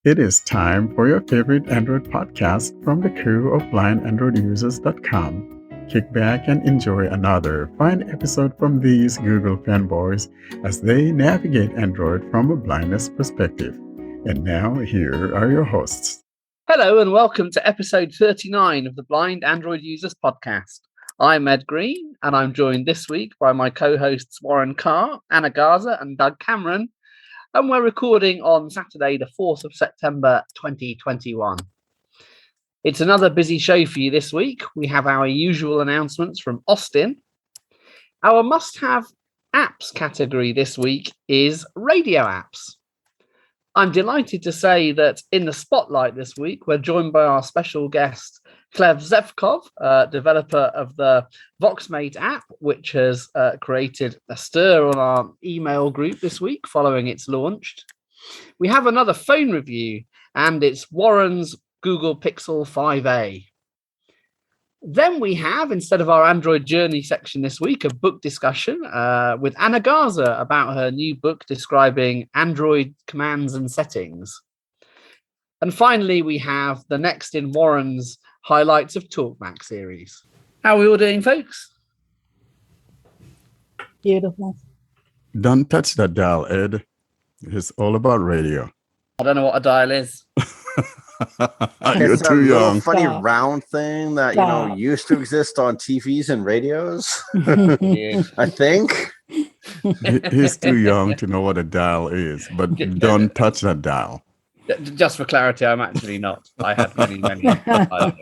It is time for your favorite Android podcast from the crew of blindandroidusers.com. Kick back and enjoy another fine episode from these Google fanboys as they navigate Android from a blindness perspective. And now, here are your hosts. Hello and welcome to episode 39 of the Blind Android Users podcast. I'm Ed Green, and I'm joined this week by my co-hosts Warren Carr, Anna Garza, and Doug Cameron. And we're recording on Saturday, the 4th of September, 2021. It's another busy show for you this week. We have our usual announcements from Austin. Our must-have apps category this week is radio apps. I'm delighted to say that in the spotlight this week, we're joined by our special guest, Gleb Zevkov, developer of the Voxmate app, which has created a stir on our email group this week following its launch. We have another phone review, and it's Warren's Google Pixel 5a. Then we have, instead of our Android Journey section this week, a book discussion with Anna Garza about her new book describing Android commands and settings. And finally, we have the next in Warren's highlights of Talkback series. How are we all doing, folks? Beautiful. Don't touch that dial, Ed. It's all about radio. I don't know what a dial is. You're It's too a little young. funny round thing that used to exist on TVs and radios. I think. He's too young to know what a dial is, but don't touch that dial. Just for clarity, I'm actually not. I had many dials.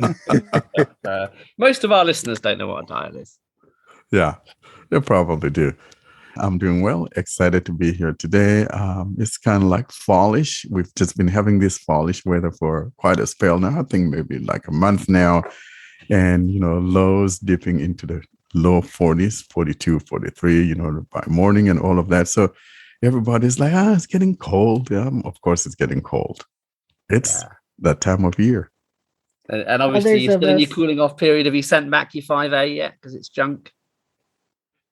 Most of our listeners don't know what a dial is. Yeah, they probably do. I'm doing well. Excited to be here today. It's kind of like fallish. We've just been having this fallish weather for quite a spell now. I think maybe like a month now. And, lows dipping into the low 40s, 42, 43, by morning and all of that. So everybody's like, it's getting cold. Yeah, of course it's getting cold. It's that time of year. And obviously you're still in your cooling off period. Have you sent back your 5A yet? Because it's junk.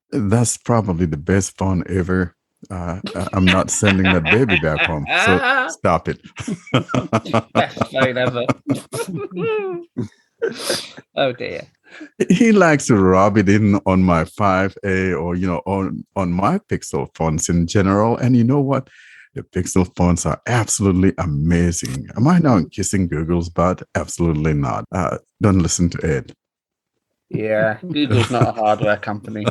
That's probably the best phone ever. I'm not sending that baby back home. So stop it. Best phone ever. Oh dear. He likes to rub it in on my 5A or, on my Pixel phones in general. And you know what? The Pixel phones are absolutely amazing. Am I now kissing Google's butt? Absolutely not. Don't listen to Ed. Yeah, Google's not a hardware company.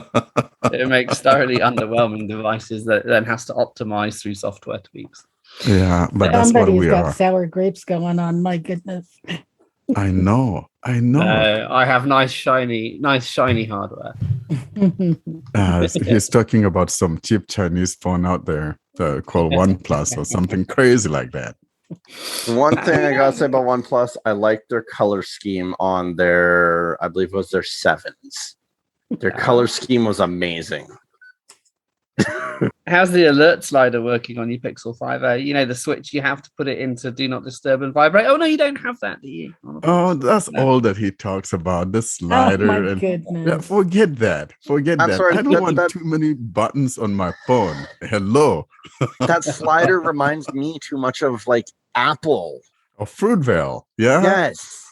It makes thoroughly underwhelming devices that then has to optimize through software tweaks. Yeah, but that's what we got are. Sour grapes going on. My goodness. I know. I have nice shiny hardware. He's talking about some cheap Chinese phone out there called OnePlus or something crazy like that. One thing I gotta say about OnePlus, I like their color scheme on their, I believe it was their 7s. Their color scheme was amazing. How's the alert slider working on your Pixel 5a? The switch you have to put it into Do Not Disturb and Vibrate. Oh, no, you don't have that, do you? Oh, that's all that he talks about, the slider. Oh, my goodness. Yeah, forget that. Sorry, I don't want too many buttons on my phone. Hello. That slider reminds me too much of like Apple. Or Fruitvale. Yeah? Yes.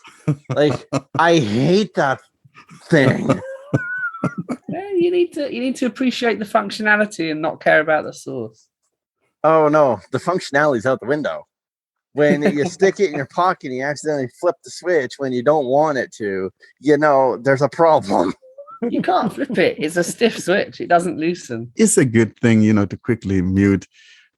Like, I hate that thing. Yeah, you need to appreciate the functionality and not care about the source. Oh no, the functionality's out the window. When you stick it in your pocket and you accidentally flip the switch when you don't want it to, there's a problem. You can't flip it. It's a stiff switch. It doesn't loosen. It's a good thing, to quickly mute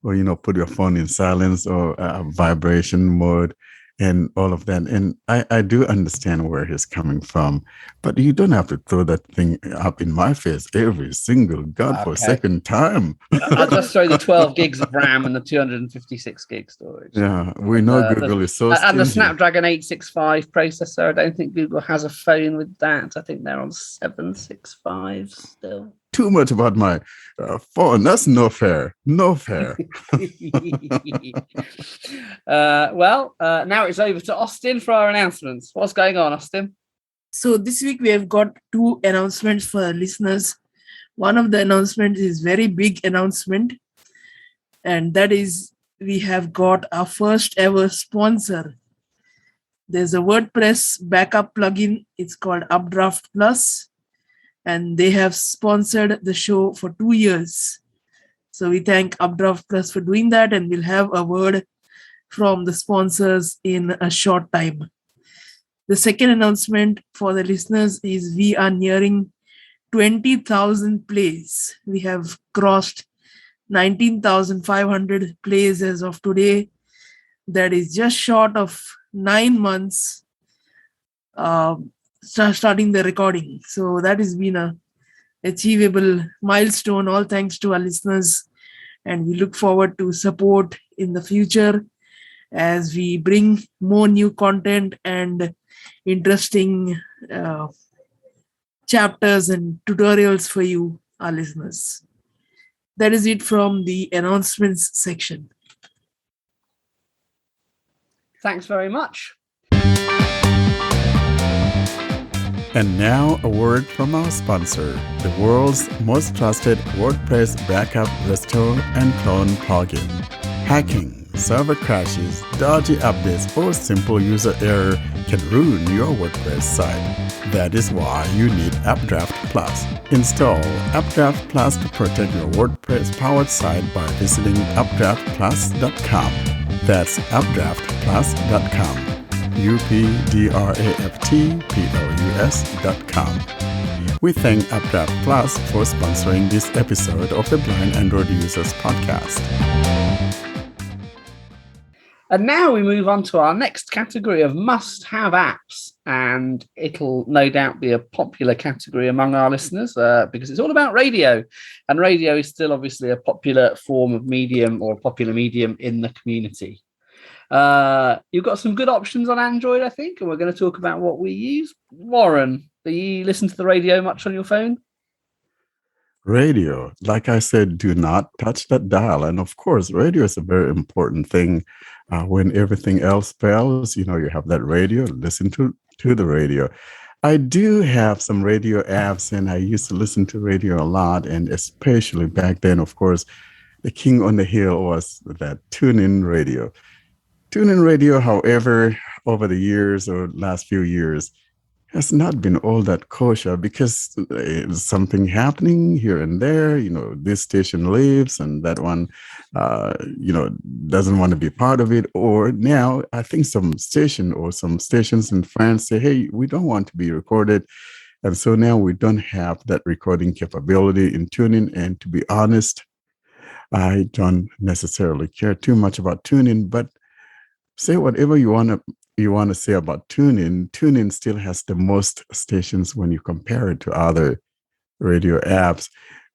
or, put your phone in silence or vibration mode and all of that. And I do understand where he's coming from, but you don't have to throw that thing up in my face every single godforsaken time. I'll just throw the 12 gigs of RAM and the 256 gig storage. Yeah, we know Google is so and the stingy. Snapdragon 865 processor. I don't think Google has a phone with that. I think they're on 765 still. Too much about my phone. That's no fair. No fair. Now it's over to Austin for our announcements. What's going on, Austin? So this week we have got 2 announcements for our listeners. One of the announcements is very big announcement, and that is we have got our first ever sponsor. There's a WordPress backup plugin. It's called Updraft Plus, and they have sponsored the show for 2 years. So we thank Updraft Plus for doing that, and we'll have a word from the sponsors in a short time. The second announcement for the listeners is we are nearing 20,000 plays. We have crossed 19,500 plays as of today. That is just short of 9 months starting the recording. So that has been a achievable milestone, all thanks to our listeners. And we look forward to support in the future as we bring more new content and interesting chapters and tutorials for you, our listeners. That is it from the announcements section. Thanks very much. And now a word from our sponsor, the world's most trusted WordPress backup, restore, and clone plugin. Hacking, server crashes, dodgy updates, or simple user error can ruin your WordPress site. That is why you need Updraft Plus. Install Updraft Plus to protect your WordPress-powered site by visiting updraftplus.com. That's updraftplus.com. updraftplus.com. We thank Updraft Plus for sponsoring this episode of the Blind Android Users Podcast. And now we move on to our next category of must-have apps. And it'll no doubt be a popular category among our listeners because it's all about radio. And radio is still obviously a popular form of medium or a popular medium in the community. You've got some good options on Android, I think, and we're going to talk about what we use. Warren, do you listen to the radio much on your phone? Radio, like I said, do not touch that dial. And of course, radio is a very important thing. When everything else fails, you have that radio, listen to the radio. I do have some radio apps, and I used to listen to radio a lot, and especially back then, of course, the king on the hill was that TuneIn Radio. TuneIn Radio, however, over the years or last few years, has not been all that kosher because there's something happening here and there. This station leaves and that one, doesn't want to be part of it. Or now I think some stations in France say, hey, we don't want to be recorded. And so now we don't have that recording capability in TuneIn. And to be honest, I don't necessarily care too much about TuneIn, but say whatever you want to say about TuneIn. TuneIn still has the most stations when you compare it to other radio apps.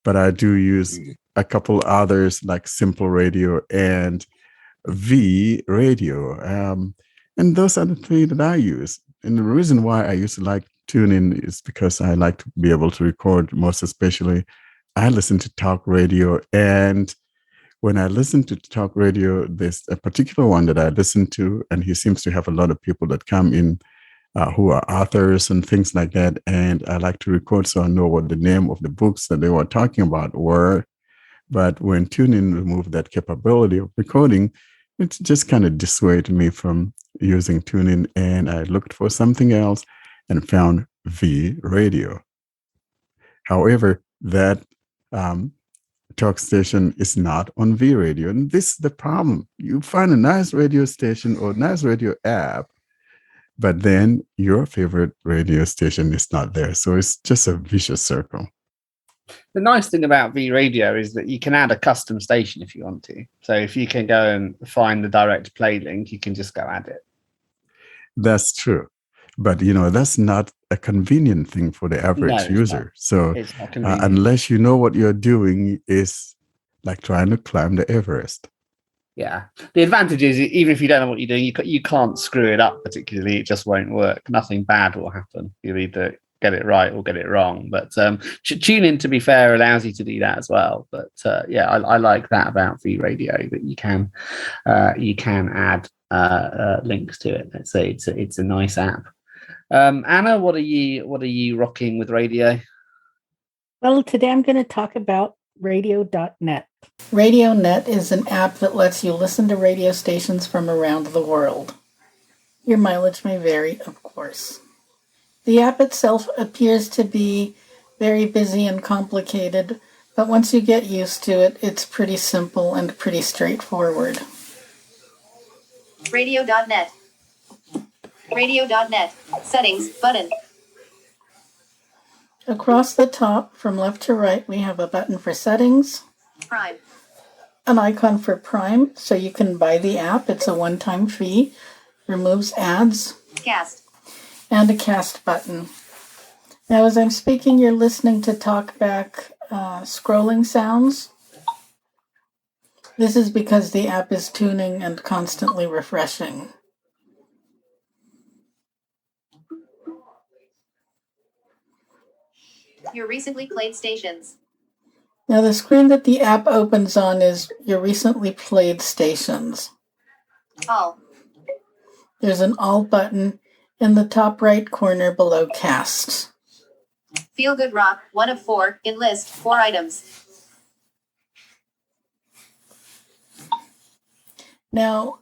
But I do use a couple others like Simple Radio and VRadio. And those are the three that I use. And the reason why I used to like TuneIn is because I like to be able to record, most especially I listen to talk radio. And when I listen to talk radio, there's a particular one that I listen to, and he seems to have a lot of people that come in who are authors and things like that. And I like to record so I know what the name of the books that they were talking about were. But when TuneIn removed that capability of recording, it just kind of dissuaded me from using TuneIn. And I looked for something else and found VRadio. However, that talk station is not on VRadio. And this is the problem. You find a nice radio station or nice radio app, but then your favorite radio station is not there. So it's just a vicious circle. The nice thing about VRadio is that you can add a custom station if you want to. So if you can go and find the direct play link, you can just go add it. That's true. But, that's not a convenient thing for the average user. So unless you know what you're doing, is like trying to climb the Everest. Yeah. The advantage is, even if you don't know what you're doing, you can't screw it up particularly. It just won't work. Nothing bad will happen. You'll either get it right or get it wrong. But TuneIn, to be fair, allows you to do that as well. But I like that about VRadio, that you can add links to it. Let's say it's a nice app. Anna, what are you rocking with radio? Well, today I'm going to talk about radio.net. RadioNet is an app that lets you listen to radio stations from around the world. Your mileage may vary, of course. The app itself appears to be very busy and complicated, but once you get used to it, it's pretty simple and pretty straightforward. Radio.net. Radio.net. Settings button. Across the top, from left to right, we have a button for settings, Prime. an icon for Prime, so you can buy the app. It's a one-time fee, removes ads, Cast. and a cast button. Now, as I'm speaking, you're listening to Talkback scrolling sounds. This is because the app is tuning and constantly refreshing. Your recently played stations. Now, the screen that the app opens on is your recently played stations. All. There's an All button in the top right corner below Cast. Feel Good Rock, 1 of 4, in list, 4 items. Now,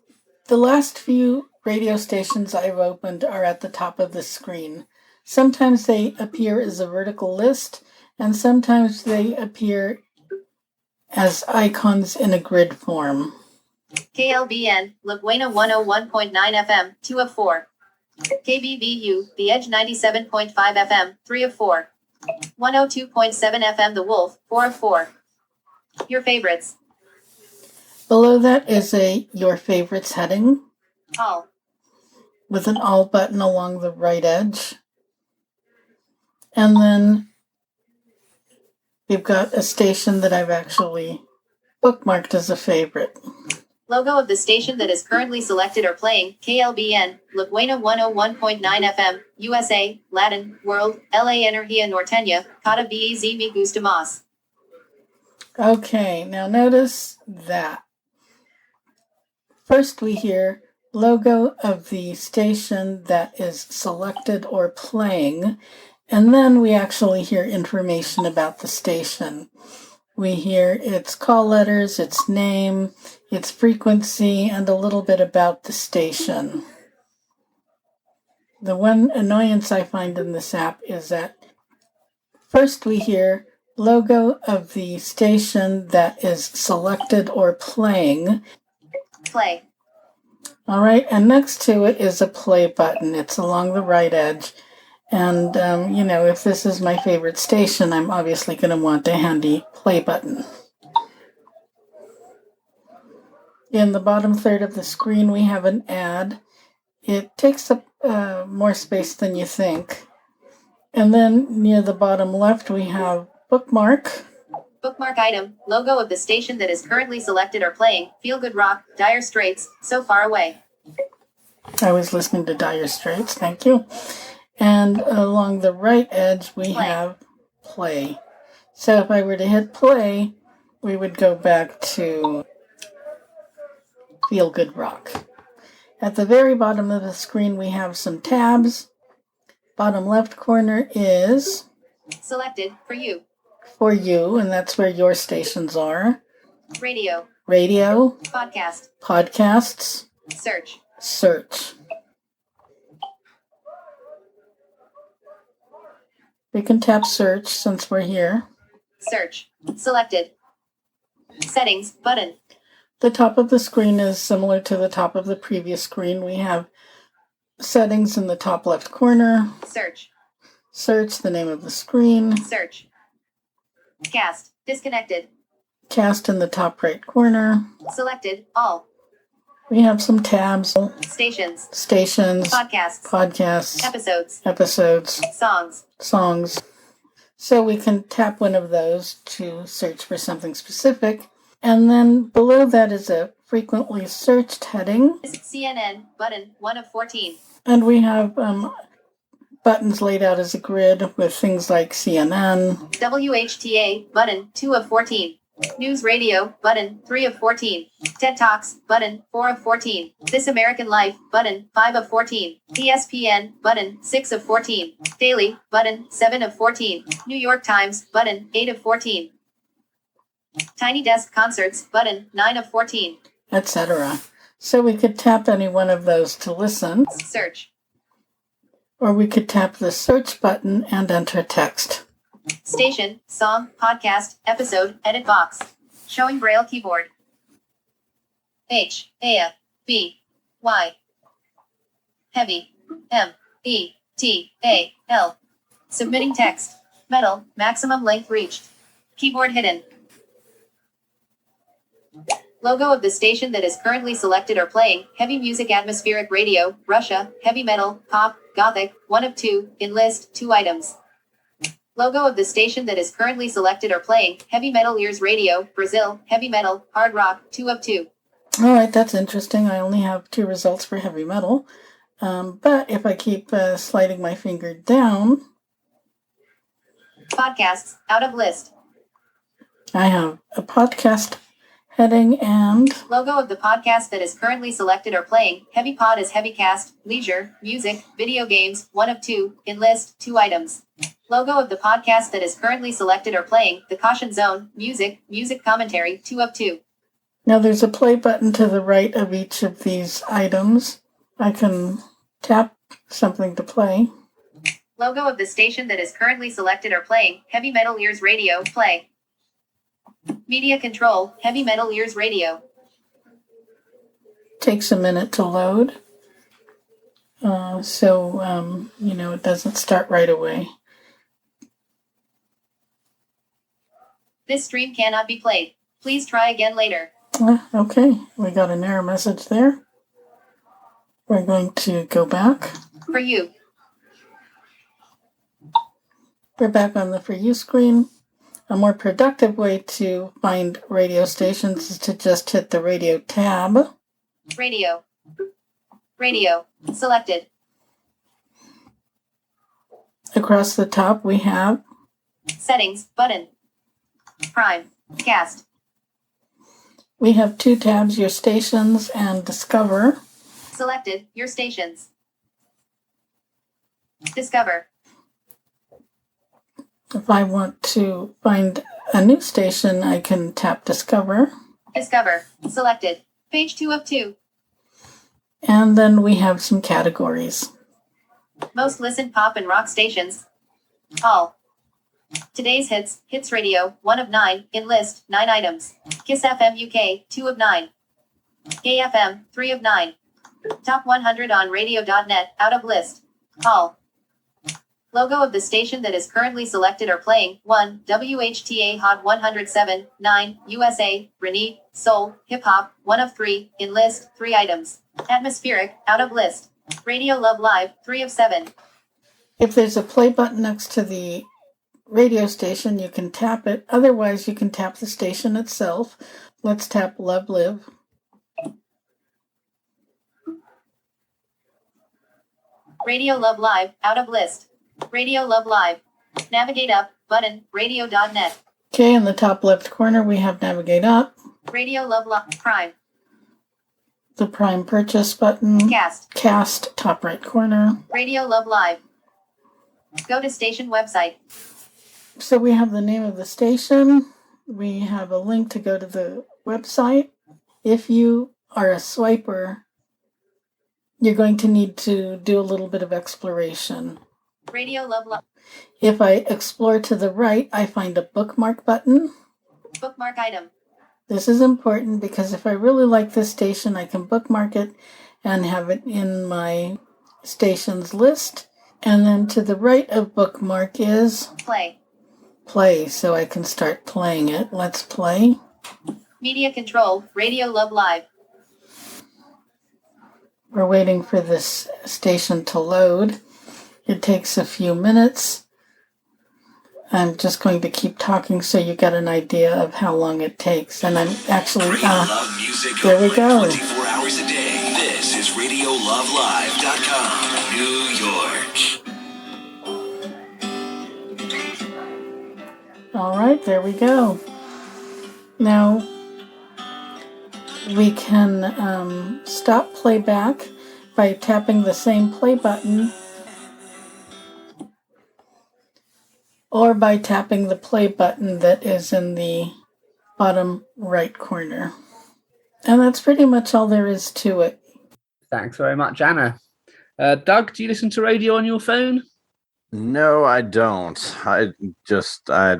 the last few radio stations I've opened are at the top of the screen. Sometimes they appear as a vertical list, and sometimes they appear as icons in a grid form. KLBN, La Buena 101.9 FM, 2 of 4. KBVU, The Edge 97.5 FM, 3 of 4. 102.7 FM, The Wolf, 4 of 4. Your favorites. Below that is a Your Favorites heading All. with an All button along the right edge. And then we've got a station that I've actually bookmarked as a favorite. Logo of the station that is currently selected or playing, KLBN, La Buena 101.9 FM, USA, Latin, World, LA Energía Norteña, Cada Vez Me Gusta Más. Okay, now notice that. First we hear logo of the station that is selected or playing, and then we actually hear information about the station. We hear its call letters, its name, its frequency, and a little bit about the station. The one annoyance I find in this app is that first we hear logo of the station that is selected or playing. Play. All right, and next to it is a play button. It's along the right edge. And, if this is my favorite station, I'm obviously going to want a handy play button. In the bottom third of the screen, we have an ad. It takes up more space than you think. And then near the bottom left, we have bookmark. Bookmark item, logo of the station that is currently selected or playing, Feel Good Rock, Dire Straits, So Far Away. I was listening to Dire Straits, thank you. And along the right edge, we have play. So if I were to hit play, we would go back to Feel Good Rock. At the very bottom of the screen, we have some tabs. Bottom left corner is Selected, for you. For you, and that's where your stations are. Radio. Radio. Podcast. Podcasts. Search. Search. We can tap search since we're here. Search. Selected. Settings button. The top of the screen is similar to the top of the previous screen. We have settings in the top left corner. Search. Search, the name of the screen. Search. Cast. Disconnected. Cast in the top right corner. Selected. All. We have some tabs. Stations. Stations. Podcasts. Podcasts. Episodes. Episodes. Songs. Songs. So we can tap one of those to search for something specific. And then below that is a frequently searched heading. CNN. Button. 1 of 14. And we have buttons laid out as a grid with things like CNN. WHTA. Button. 2 of 14. News Radio, button, 3 of 14. TED Talks, button, 4 of 14. This American Life, button, 5 of 14. ESPN, button, 6 of 14. Daily, button, 7 of 14. New York Times, button, 8 of 14. Tiny Desk Concerts, button, 9 of 14. etc. So we could tap any one of those to listen, Search. or we could tap the search button and enter text. Station, song, podcast, episode, edit box. Showing Braille keyboard. H, A, B, Y. Heavy. M, E, T, A, L. Submitting text. Metal, maximum length reached. Keyboard hidden. Logo of the station that is currently selected or playing, heavy music, atmospheric radio, Russia, heavy metal, pop, gothic, 1 of 2, in list, 2 items. Logo of the station that is currently selected or playing, heavy metal, ears radio, Brazil, heavy metal, hard rock, 2 of 2. All right, that's interesting. I only have 2 results for heavy metal. But if I keep sliding my finger down, Podcasts, out of list. I have a podcast heading and Logo of the podcast that is currently selected or playing, heavy pod is heavy cast, leisure, music, video games, 1 of 2, in list, 2 items. Logo of the podcast that is currently selected or playing, the caution zone, music, music commentary, 2 of 2. now there's a play button to the right of each of these items. I can tap something to play. Logo of the station that is currently selected or playing, heavy metal ears radio, play. Media control, heavy metal ears radio. Takes a minute to load. So it doesn't start right away. This stream cannot be played. Please try again later. Okay, we got an error message there. We're going to go back. For you. We're back on the For You screen. A more productive way to find radio stations is to just hit the radio tab. Radio. Radio. Selected. Across the top we have Settings, button. Prime. Cast. We have 2 tabs, your stations and Discover. Selected, your stations. Discover. If I want to find a new station, I can tap Discover. Discover. Selected. Page 2 of 2. And then we have some categories. Most listened pop and rock stations. All. Today's hits, Hits Radio, 1 of 9, in list, 9 items. Kiss FM UK, 2 of 9. Gay FM, 3 of 9. Top 100 on radio.net, out of list. All. Logo of the station that is currently selected or playing, 1, WHTA Hot 107, 9, USA, Renee, Soul, Hip Hop, 1 of 3, in list, 3 items. Atmospheric, out of list. Radio Love Live, 3 of 7. If there's a play button next to the radio station, you can tap it. Otherwise, you can tap the station itself. Let's tap Love Live. Radio Love Live, out of list. Radio Love Live. Navigate up, button, radio.net. Okay, in the top left corner, we have Navigate Up. Radio Love Live, Prime. The Prime Purchase button. Cast, top right corner. Radio Love Live. Go to station website. So we have the name of the station. We have a link to go to the website. If you are a swiper, you're going to need to do a little bit of exploration. Radio Love Live. If I explore to the right, I find a bookmark button. Bookmark item. This is important because if I really like this station, I can bookmark it and have it in my stations list. And then to the right of bookmark is play, so I can start playing it. Let's play. Media control, Radio Love Live. We're waiting for this station to load. It takes a few minutes. I'm just going to keep talking so you get an idea of how long it takes. And I'm actually, there we go. 24 hours a day. This is RadioLoveLive.com, New York. All right, there we go. Now, we can stop playback by tapping the same play button or by tapping the play button that is in the bottom right corner. And that's pretty much all there is to it. Thanks very much, Anna. Doug, do you listen to radio on your phone? No, I don't. I'd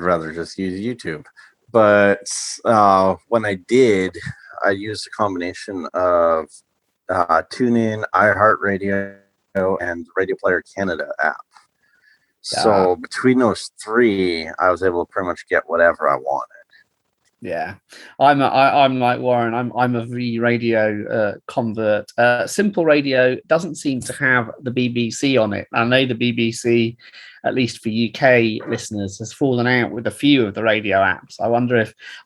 rather just use YouTube. But when I did, I used a combination of TuneIn, iHeartRadio, and Radio Player Canada app. So between those three, I was able to pretty much get whatever I wanted. Yeah, I'm like Warren. I'm a VRadio convert. Simple Radio doesn't seem to have the BBC on it. I know the BBC, at least for UK listeners, has fallen out with a few of the radio apps.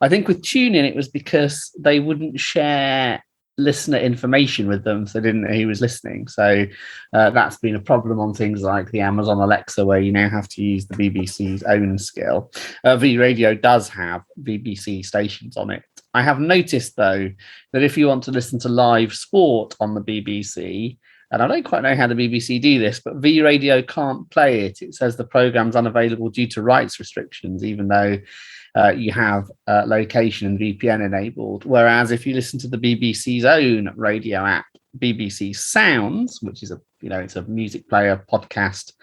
I think with TuneIn it was because they wouldn't share listener information with them, so they didn't know who was listening. So that's been a problem on things like the Amazon Alexa, where you now have to use the BBC's own skill. VRadio does have BBC stations on it. I have noticed, though, that if you want to listen to live sport on the BBC, and I don't quite know how the BBC do this, but VRadio can't play it. It says the program's unavailable due to rights restrictions, even though you have location and VPN enabled. Whereas if you listen to the BBC's own radio app, BBC Sounds, which is it's a music player, podcast,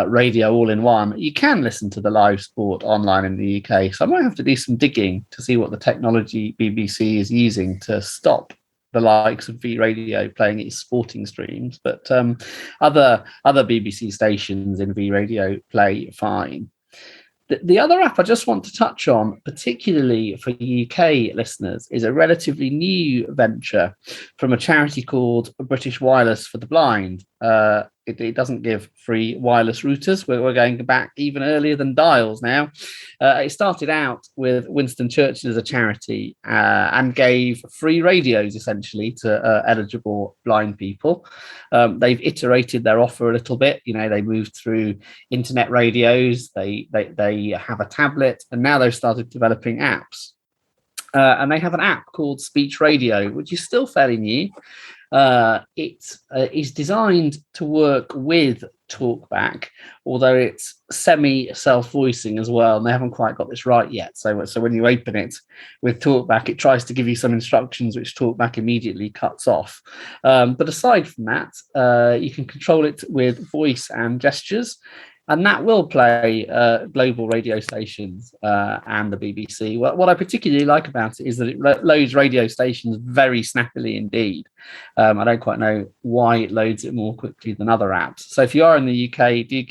radio all in one, you can listen to the live sport online in the UK. So I might have to do some digging to see what the technology BBC is using to stop the likes of VRadio playing its sporting streams. But other BBC stations in VRadio play fine. The other app I just want to touch on, particularly for UK listeners, is a relatively new venture from a charity called British Wireless for the Blind. It doesn't give free wireless routers. We're going back even earlier than dials now. It started out with Winston Churchill as a charity and gave free radios, essentially, to eligible blind people. They've iterated their offer a little bit. They moved through internet radios. They have a tablet, and now they've started developing apps. And they have an app called Speech Radio, which is still fairly new. It is designed to work with Talkback, although it's semi-self-voicing as well, and they haven't quite got this right yet. So when you open it with Talkback, it tries to give you some instructions which Talkback immediately cuts off. But aside from that, you can control it with voice and gestures. And that will play global radio stations and the BBC. What I particularly like about it is that it loads radio stations very snappily indeed. I don't quite know why it loads it more quickly than other apps. So if you are in the UK, do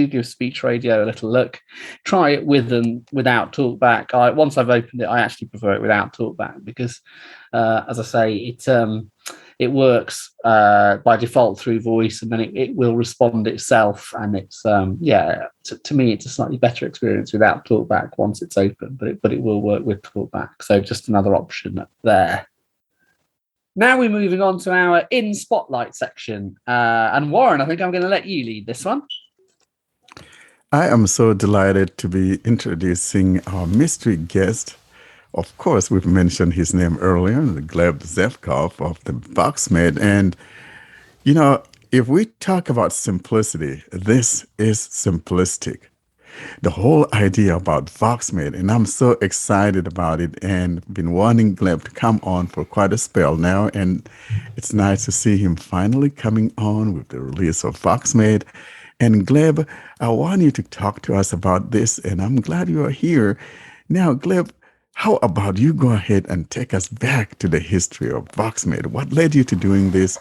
give Speech Radio a little look. Try it with and without Talkback. Once I've opened it, I actually prefer it without Talkback because, as I say, it works by default through voice, and then it will respond itself. And it's to me, it's a slightly better experience without Talkback once it's open, but it will work with Talkback. So just another option there. Now we're moving on to our In Spotlight section. And Warren, I think I'm going to let you lead this one. I am so delighted to be introducing our mystery guest. Of course, we've mentioned his name earlier, the Gleb Zevkov of the Voxmate. And, if we talk about simplicity, this is simplistic. The whole idea about Voxmate, and I'm so excited about it and been wanting Gleb to come on for quite a spell now. And it's nice to see him finally coming on with the release of Voxmate. And Gleb, I want you to talk to us about this, and I'm glad you are here. Now, Gleb, how about you go ahead and take us back to the history of Voxmate? What led you to doing this?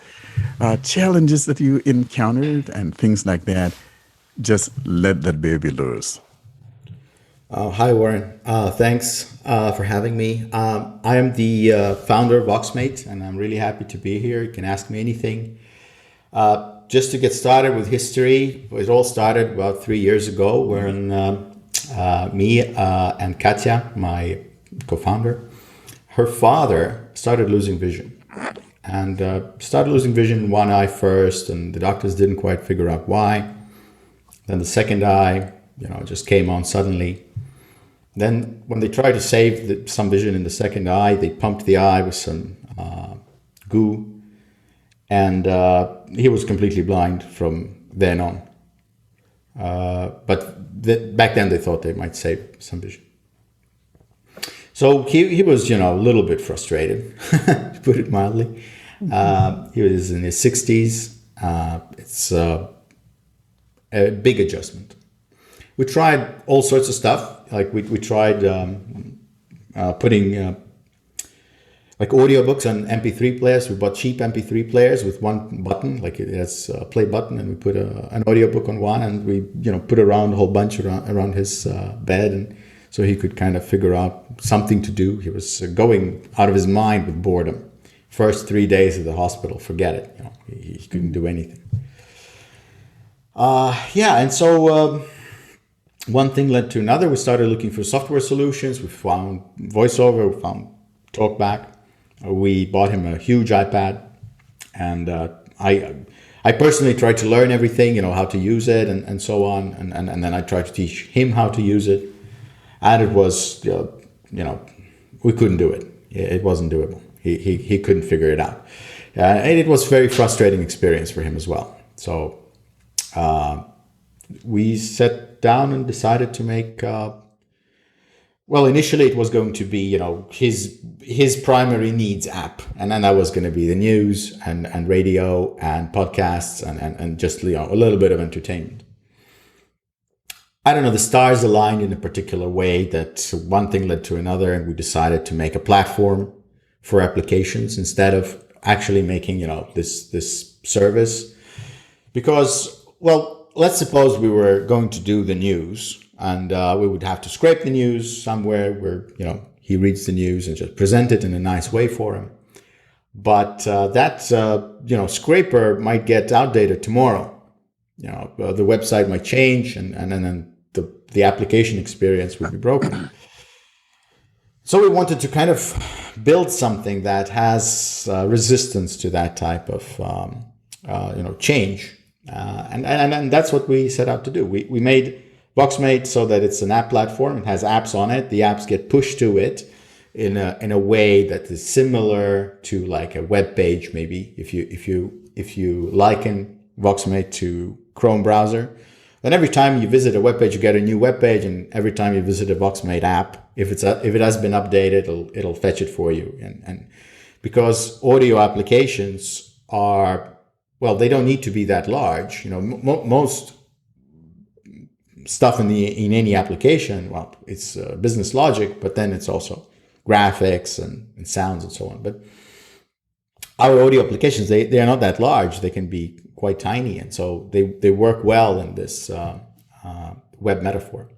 Challenges that you encountered and things like that. Just let that baby loose. Hi, Warren. Thanks for having me. I am the founder of Voxmate, and I'm really happy to be here. You can ask me anything. Just to get started with history, it all started about 3 years ago when me and Katya, my co-founder, her father started losing vision, and started losing vision in one eye first, and the doctors didn't quite figure out why. Then the second eye, just came on suddenly. Then when they tried to save some vision in the second eye, they pumped the eye with some goo, and he was completely blind from then on. But back then they thought they might save some vision. So he was, a little bit frustrated, to put it mildly. He was in his 60s. It's a big adjustment. We tried all sorts of stuff. Like we tried putting like audiobooks on MP3 players. We bought cheap MP3 players with one button, like it has a play button, and we put an audiobook on one, and we put around a whole bunch around his bed, and so he could kind of figure out something to do. He was going out of his mind with boredom. First 3 days of the hospital, forget it. He couldn't do anything. And so one thing led to another. We started looking for software solutions. We found VoiceOver. We found Talkback. We bought him a huge iPad, and I personally tried to learn everything, how to use it and so on, and then I tried to teach him how to use it, and it was, we couldn't do it. It wasn't doable. He couldn't figure it out, and it was a very frustrating experience for him as well. So we sat down and decided to make. Initially it was going to be, his primary needs app, and then that was going to be the news and radio and podcasts and just a little bit of entertainment. I don't know, the stars aligned in a particular way that one thing led to another, and we decided to make a platform for applications instead of actually making, this service. Because, let's suppose we were going to do the news, and we would have to scrape the news somewhere where, he reads the news and just present it in a nice way for him. But that scraper might get outdated tomorrow. The website might change, and then the application experience would be broken. So we wanted to kind of build something that has resistance to that type of change, and that's what we set out to do. We made Voxmate so that it's an app platform. It has apps on it. The apps get pushed to it in a way that is similar to like a web page. Maybe if you liken Voxmate to Chrome browser, then every time you visit a web page, you get a new web page, and every time you visit a Voxmate app, if it has been updated, it'll fetch it for you. And because audio applications are, they don't need to be that large. Most stuff in any application, it's business logic, but then it's also graphics and sounds and so on. But our audio applications, they are not that large. They can be quite tiny, and so they work well in this web metaphor.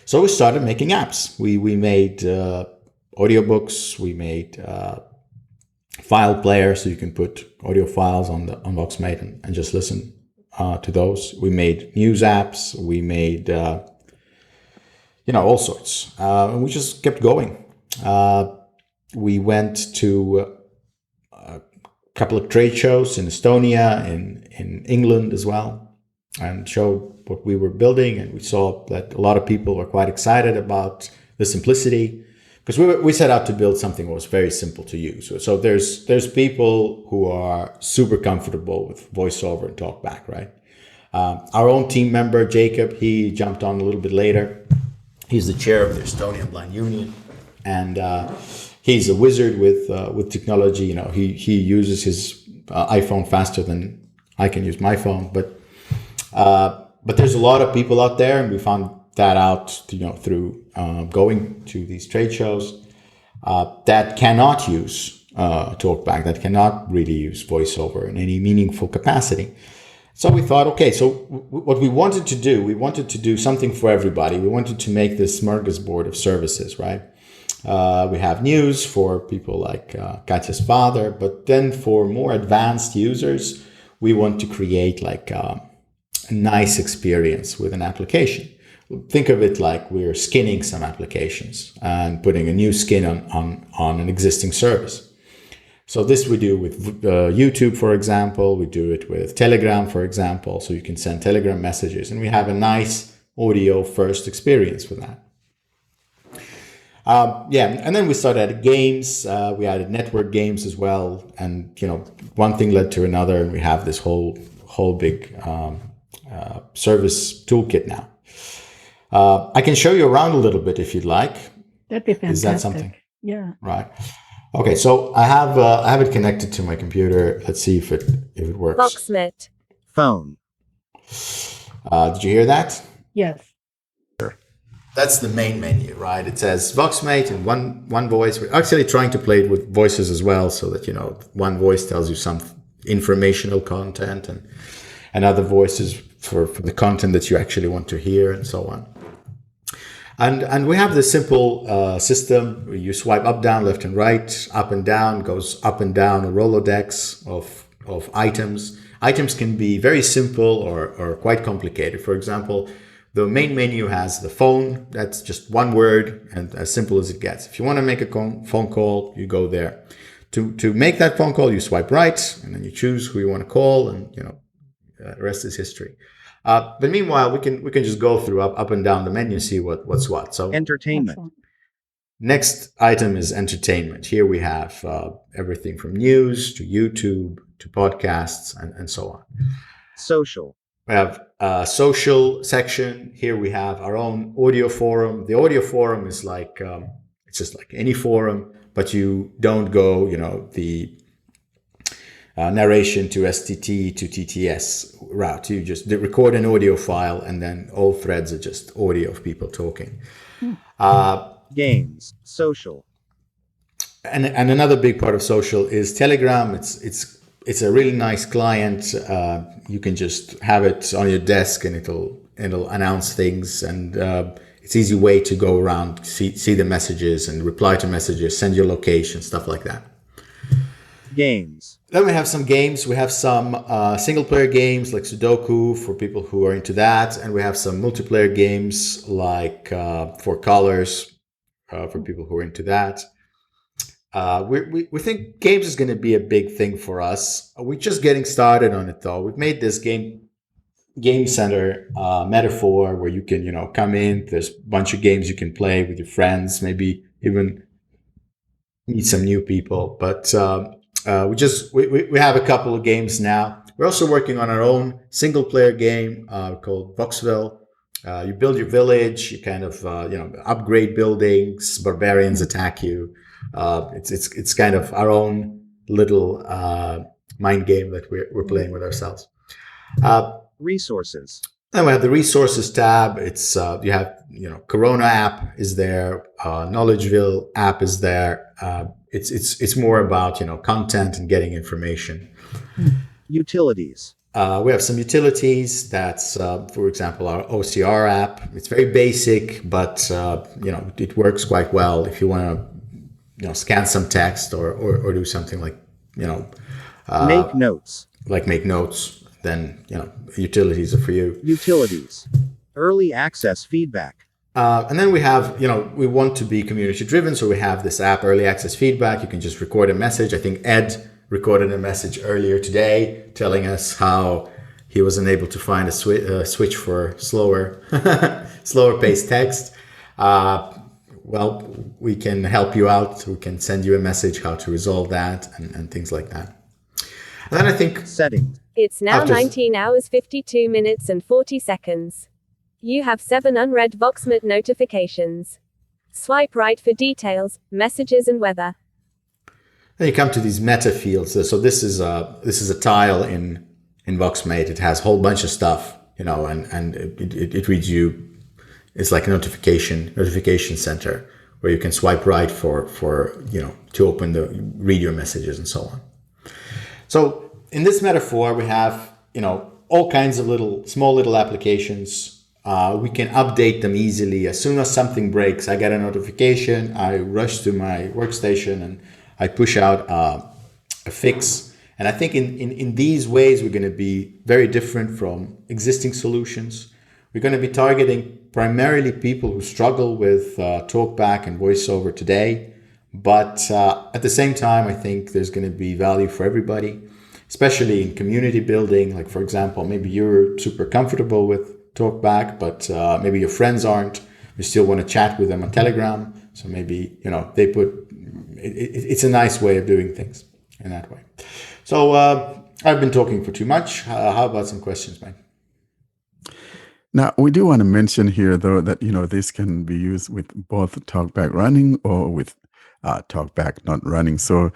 So we started making apps. We made audiobooks. We made file player, so you can put audio files on Voxmate and just listen to those. We made news apps. We made all sorts, and we just kept going. We went to a couple of trade shows in Estonia, in England as well, and showed what we were building, and we saw that a lot of people were quite excited about the simplicity, because we set out to build something that was very simple to use. So there's people who are super comfortable with VoiceOver and Talkback, right? Our own team member, Jacob, he jumped on a little bit later. He's the chair of the Estonian Blind Union, and he's a wizard with technology. He uses his iPhone faster than I can use my phone. But there's a lot of people out there, and we found that out, through going to these trade shows that cannot use Talkback, that cannot really use VoiceOver in any meaningful capacity. So we thought, okay, so what we wanted to do something for everybody. We wanted to make this smorgasbord of services, right? We have news for people like Katja's father, but then for more advanced users, we want to create like a nice experience with an application. Think of it like we're skinning some applications and putting a new skin on an existing service. So this we do with YouTube, for example. We do it with Telegram, for example. So you can send Telegram messages, and we have a nice audio first experience with that. And then we started adding games. We added network games as well, and one thing led to another, and we have this whole big service toolkit now. I can show you around a little bit if you'd like. That'd be fantastic. Is that something? Yeah. Right. Okay, so I have it connected to my computer. Let's see if it works. Voxmate. Phone. Did you hear that? Yes. That's the main menu, right? It says Voxmate and one voice. We're actually trying to play it with voices as well, so that one voice tells you some informational content and other voices for the content that you actually want to hear and so on. And we have this simple system where you swipe up, down, left, and right, up and down, goes up and down a Rolodex of items. Items can be very simple or quite complicated. For example, the main menu has the phone. That's just one word and as simple as it gets. If you want to make a phone call, you go there. To make that phone call, you swipe right, and then you choose who you want to call, and the rest is history. But meanwhile, we can just go through up and down the menu and see what's what. So Entertainment. Excellent. next item is entertainment. Here we have everything from news to YouTube to podcasts and so on. Social. We have a social section. Here we have our own audio forum. The audio forum is like, it's just like any forum, but you don't go, the narration to STT to TTS route. You just record an audio file, and then all threads are just audio of people talking. Games. Social. And another big part of social is Telegram. It's a really nice client. You can just have it on your desk, and it'll announce things, and it's easy way to go around, see the messages and reply to messages, send your location, stuff like that. Games. Then we have some games. We have some single-player games like Sudoku for people who are into that, and we have some multiplayer games like For Colors for people who are into that. We think games is going to be a big thing for us. We're just getting started on it, though. We've made this game center metaphor where you can, come in. There's a bunch of games you can play with your friends, maybe even meet some new people. But we have a couple of games now. We're also working on our own single player game called Voxville. You build your village. You kind of upgrade buildings. Barbarians attack you. It's kind of our own little mind game that we're playing with ourselves. Resources. Then we have the resources tab. It's you have Corona app is there, Knowledgeville app is there. It's more about content and getting information. Utilities. We have some utilities. That's for example our OCR app. It's very basic, but it works quite well if you want to scan some text or do something like Make notes. Like make notes. Then utilities are for you. Utilities. Early access feedback. And then we have, we want to be community driven. So we have this app, Early Access Feedback. You can just record a message. I think Ed recorded a message earlier today telling us how he was unable to find a switch for slower paced text. Well, we can help you out. We can send you a message how to resolve that and things like that. And then I think Settings. It's now 19 hours 52 minutes and 40 seconds. You have 7 unread Voxmate notifications. Swipe right for details, messages and weather. Then you come to these meta fields. So this is a tile in Voxmate. It has a whole bunch of stuff, and it reads you. It's like a notification center where you can swipe right for to read your messages and so on. So in this metaphor, we have, all kinds of small little applications. We can update them easily. As soon as something breaks, I get a notification. I rush to my workstation and I push out a fix. And I think in these ways, we're going to be very different from existing solutions. We're going to be targeting primarily people who struggle with talkback and voiceover today. But at the same time, I think there's going to be value for everybody, especially in community building. Like, for example, maybe you're super comfortable with talkback, but maybe your friends aren't. You still want to chat with them on Telegram. So maybe, it's a nice way of doing things in that way. So I've been talking for too much. How about some questions, Mike? Now, we do want to mention here, though, that, this can be used with both TalkBack running or with TalkBack not running. So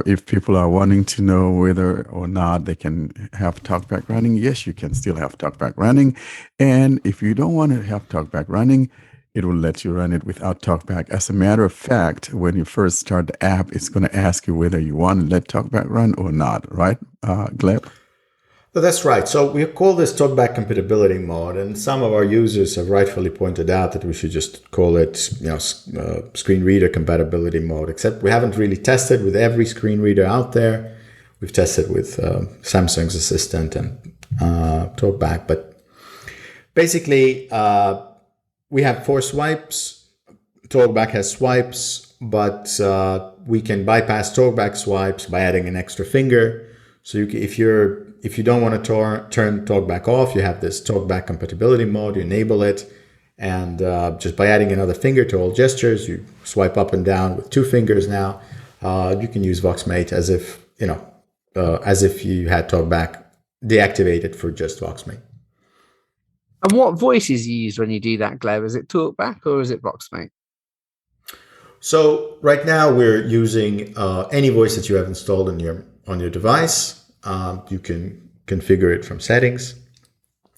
if people are wanting to know whether or not they can have TalkBack running, yes, you can still have TalkBack running. And if you don't want to have TalkBack running, it will let you run it without TalkBack. As a matter of fact, when you first start the app, it's going to ask you whether you want to let TalkBack run or not, right, Gleb? So that's right. So we call this Talkback Compatibility mode, and some of our users have rightfully pointed out that we should just call it, screen reader compatibility mode. Except we haven't really tested with every screen reader out there. We've tested with Samsung's Assistant and Talkback, but basically we have 4 swipes. Talkback has swipes, but we can bypass Talkback swipes by adding an extra finger. So if you don't want to turn Talkback off, you have this Talkback compatibility mode, you enable it, and just by adding another finger to all gestures, you swipe up and down with 2 fingers now. You can use Voxmate as if you had Talkback deactivated for just Voxmate. And what voices you use when you do that, Gleb? Is it Talkback or is it Voxmate? So right now we're using any voice that you have installed on your device. You can configure it from settings.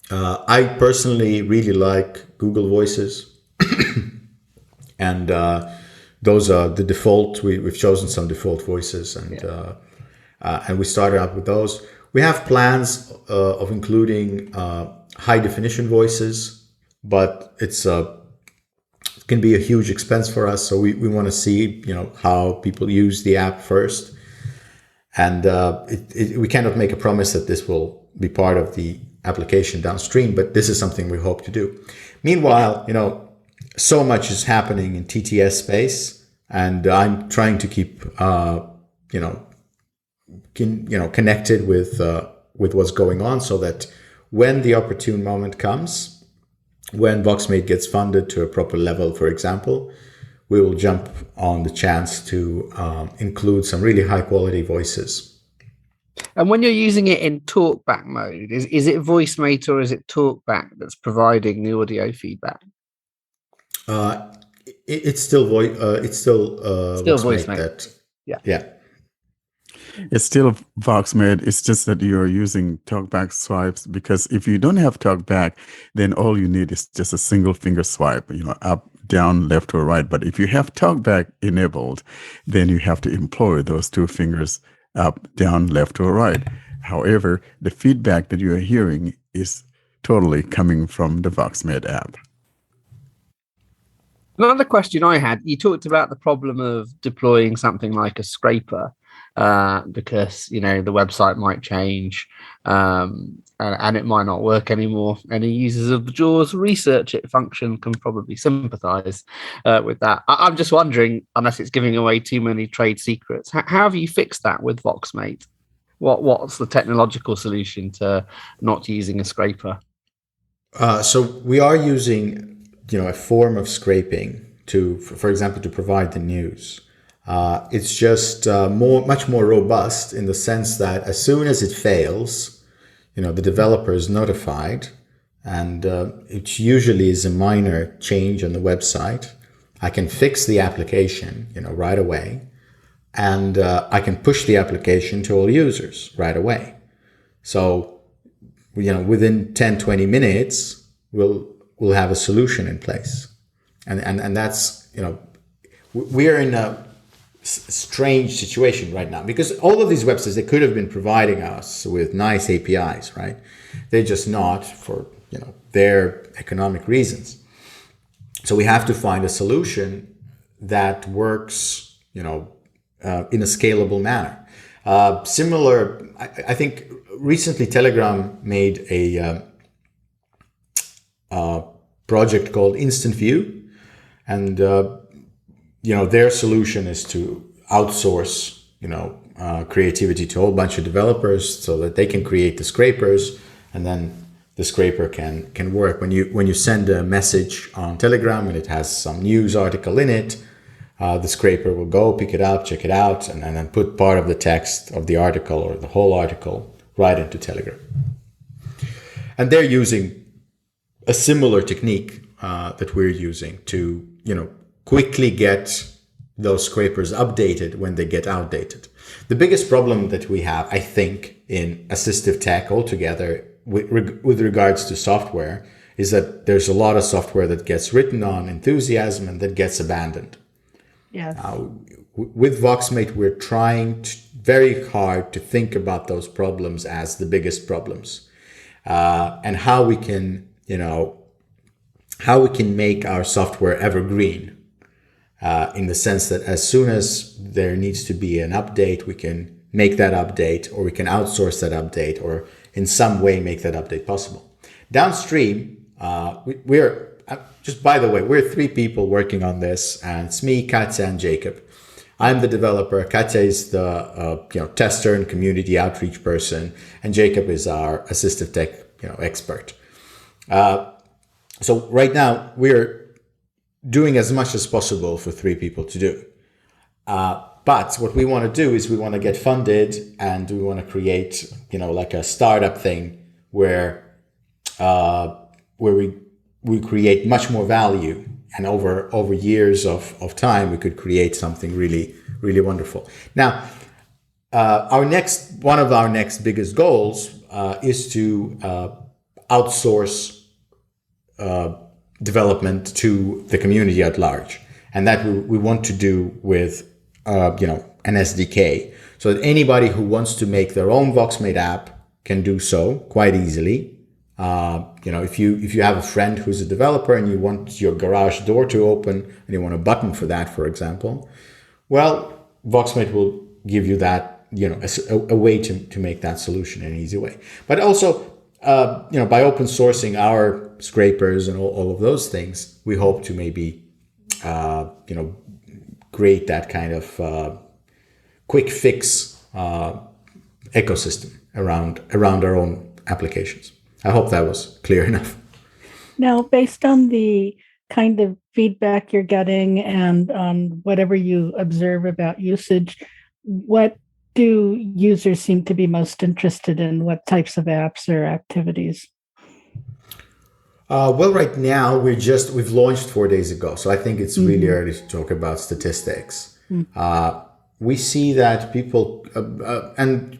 I personally really like Google Voices, and those are the default. We've chosen some default voices, and we started out with those. We have plans of including high definition voices, but it can be a huge expense for us. So we want to see how people use the app first. And we cannot make a promise that this will be part of the application downstream, but this is something we hope to do. Meanwhile, so much is happening in TTS space, and I'm trying to keep, connected with what's going on, so that when the opportune moment comes, when Voxmate gets funded to a proper level, for example, we will jump on the chance to include some really high quality voices. And when you're using it in Talkback mode, is it Voicemate or is it Talkback that's providing the audio feedback? It's still Voicemate. Yeah. It's still Voxmate. It's just that you're using Talkback swipes, because if you don't have Talkback, then all you need is just a single finger swipe, up, down, left, or right. But if you have Talkback enabled, then you have to employ those 2 fingers up, down, left, or right. However, the feedback that you are hearing is totally coming from the Voxmate app. Another question I had, you talked about the problem of deploying something like a scraper, because the website might change and it might not work anymore. Any users of the JAWS research it function can probably sympathize with that. I'm just wondering, unless it's giving away too many trade secrets, how have you fixed that with Voxmate? What's the technological solution to not using a scraper? So we are using a form of scraping for example, to provide the news. It's just much more robust in the sense that as soon as it fails, the developer is notified, and it usually is a minor change on the website. I can fix the application, right away, and I can push the application to all users right away. So, within 10-20 minutes, we'll have a solution in place, and that's we're in a strange situation right now, because all of these websites, they could have been providing us with nice APIs, right? They're just not, for their economic reasons. So we have to find a solution that works in a scalable manner. Similar, I think recently Telegram made a project called Instant View, and their solution is to outsource, creativity to a whole bunch of developers so that they can create the scrapers, and then the scraper can work. When you send a message on Telegram and it has some news article in it, the scraper will go pick it up, check it out, and then put part of the text of the article or the whole article right into Telegram. And they're using a similar technique that we're using to, quickly get those scrapers updated when they get outdated. The biggest problem that we have, I think, in assistive tech altogether with regards to software is that there's a lot of software that gets written on enthusiasm and that gets abandoned. Yes. With Voxmate, we're trying very hard to think about those problems as the biggest problems, and how we can make our software evergreen, in the sense that as soon as there needs to be an update, we can make that update, or we can outsource that update, or in some way make that update possible. Downstream, we're just, by the way, we're 3 people working on this, and it's me, Katja, and Jacob. I'm the developer. Katja is the tester and community outreach person, and Jacob is our assistive tech expert. So right now we're doing as much as possible for 3 people to do. But what we want to do is we want to get funded, and we want to create, like a startup thing where we create much more value, and over years of time we could create something really, really wonderful. Now, one of our next biggest goals is to outsource development to the community at large, and that we want to do with an SDK, so that anybody who wants to make their own Voxmate app can do so quite easily. If you have a friend who's a developer and you want your garage door to open and you want a button for that, for example, well, Voxmate will give you that, a way to make that solution in an easy way. But also, by open sourcing our scrapers and all of those things, we hope to maybe, create that kind of quick fix ecosystem around our own applications. I hope that was clear enough. Now, based on the kind of feedback you're getting and on whatever you observe about usage, what do users seem to be most interested in? What types of apps or activities? Well, right now we've launched 4 days ago, so I think it's really early to talk about statistics. We see that people and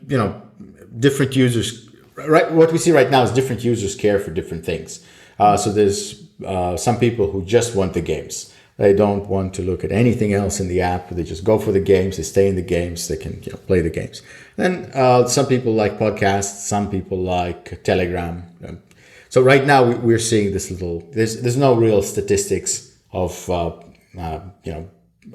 different users. Right, what we see right now is different users care for different things. So there's some people who just want the games. They don't want to look at anything else in the app. They just go for the games. They stay in the games. They can play the games. Then some people like podcasts. Some people like Telegram. So right now we're seeing this little. There's no real statistics of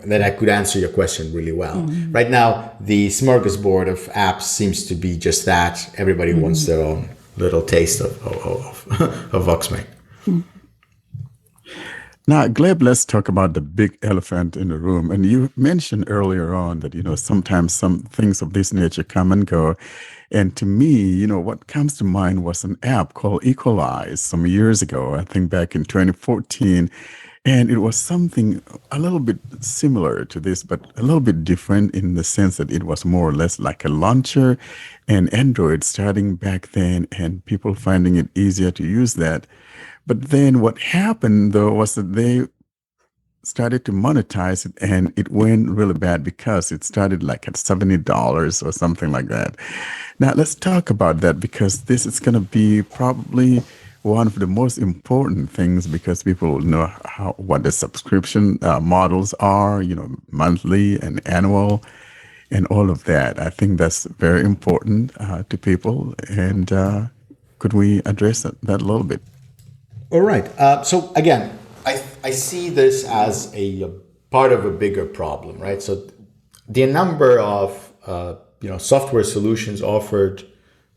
that I could answer your question really well. Right now, the smorgasbord of apps seems to be just that. Everybody wants their own little taste of Voxmate. Now, Gleb, let's talk about the big elephant in the room. And you mentioned earlier on that, sometimes some things of this nature come and go. And to me, what comes to mind was an app called Equalize some years ago, I think back in 2014. And it was something a little bit similar to this, but a little bit different in the sense that it was more or less like a launcher and Android starting back then, and people finding it easier to use that. But then what happened, though, was that they started to monetize it, and it went really bad because it started like at $70 or something like that. Now, let's talk about that, because this is going to be probably one of the most important things, because people will know what the subscription models are, monthly and annual and all of that. I think that's very important to people. And could we address that a little bit? All right. So again, I see this as a part of a bigger problem, right? So the number of software solutions offered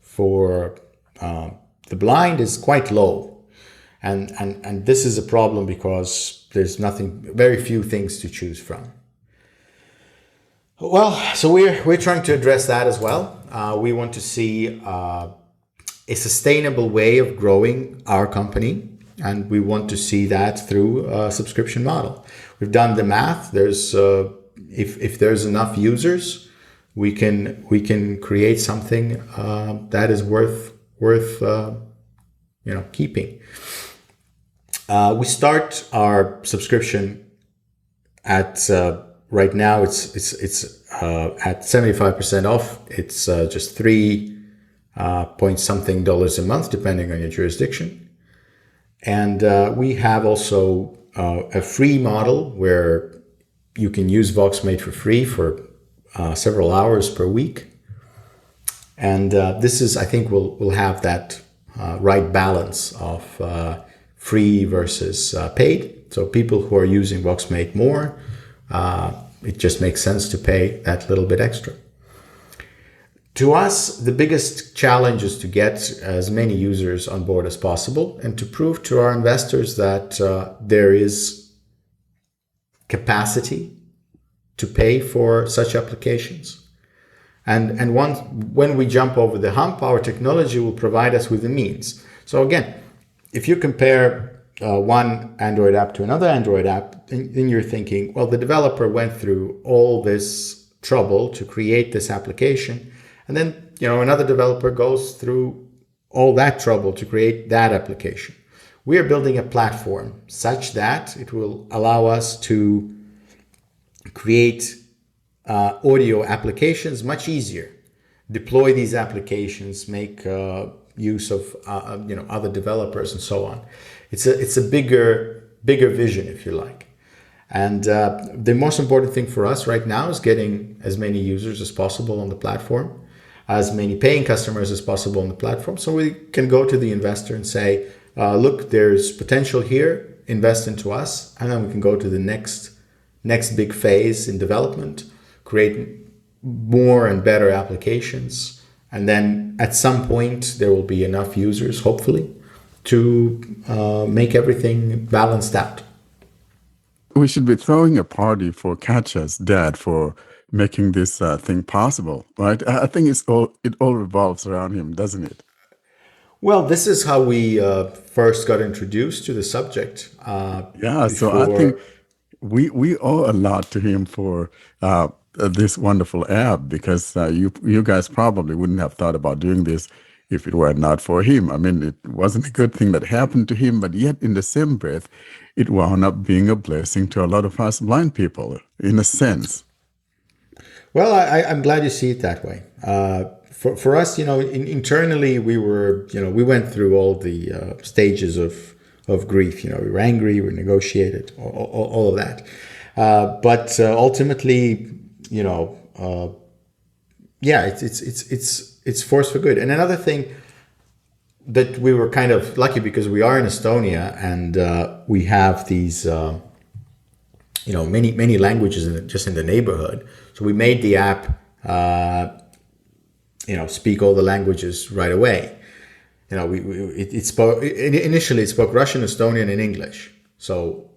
for the blind is quite low, and this is a problem because there's very few things to choose from. Well, so we're trying to address that as well. We want to see a sustainable way of growing our company, and we want to see that through a subscription model. We've done the math. There's if there's enough users, we can create something that is worth keeping. We start our subscription at right now. It's at 75% off. It's just $3 something a month, depending on your jurisdiction. And we have also a free model where you can use Voxmate for free for several hours per week. And this is, I think, we'll have that right balance of free versus paid. So people who are using Voxmate more, it just makes sense to pay that little bit extra. To us, the biggest challenge is to get as many users on board as possible and to prove to our investors that there is capacity to pay for such applications. And when we jump over the hump, our technology will provide us with the means. So again, if you compare one Android app to another Android app, then you're thinking, well, the developer went through all this trouble to create this application. And then, another developer goes through all that trouble to create that application. We are building a platform such that it will allow us to create audio applications much easier, deploy these applications, make use of other developers and so on. It's a bigger vision, if you like. And the most important thing for us right now is getting as many users as possible on the platform, as many paying customers as possible on the platform, so we can go to the investor and say, look, there's potential here, invest into us, and then we can go to the next big phase in development, create more and better applications, and then at some point there will be enough users, hopefully, to make everything balanced out. We should be throwing a party for Katya's dad for making this thing possible, right? I think it all revolves around him, doesn't it? Well, this is how we first got introduced to the subject. So I think we owe a lot to him for this wonderful app, because you guys probably wouldn't have thought about doing this if it were not for him. I mean, it wasn't a good thing that happened to him, but yet in the same breath, it wound up being a blessing to a lot of us blind people, in a sense. Well, I'm glad you see it that way. For us, internally, we went through all the stages of grief. We were angry, we negotiated, all of that. But ultimately, it's force for good. And another thing that we were kind of lucky, because we are in Estonia and we have these many languages just in the neighborhood. So we made the app speak all the languages right away. Initially it spoke Russian, Estonian, and English. So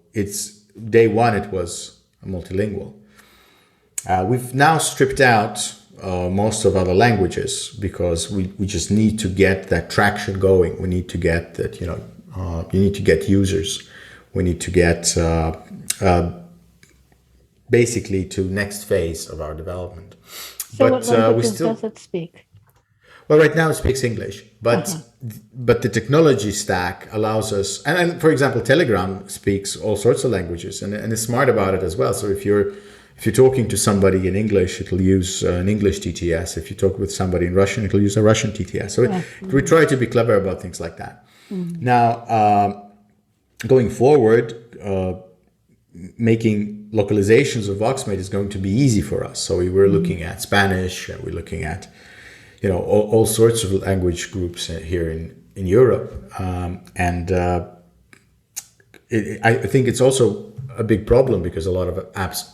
day one it was multilingual. We've now stripped out most of other languages because we just need to get that traction going. We need to get that, you need to get users. We need to get basically to next phase of our development. So what languages does it speak? Well, right now it speaks English, but the technology stack allows us, and for example, Telegram speaks all sorts of languages and is smart about it as well. So if you're talking to somebody in English, it'll use an English TTS. If you talk with somebody in Russian, it'll use a Russian TTS. So we try to be clever about things like that. Mm-hmm. Now, going forward, making localizations of Voxmate is going to be easy for us. So we were looking at Spanish, we're looking at all sorts of language groups here in Europe. I think it's also a big problem because a lot of apps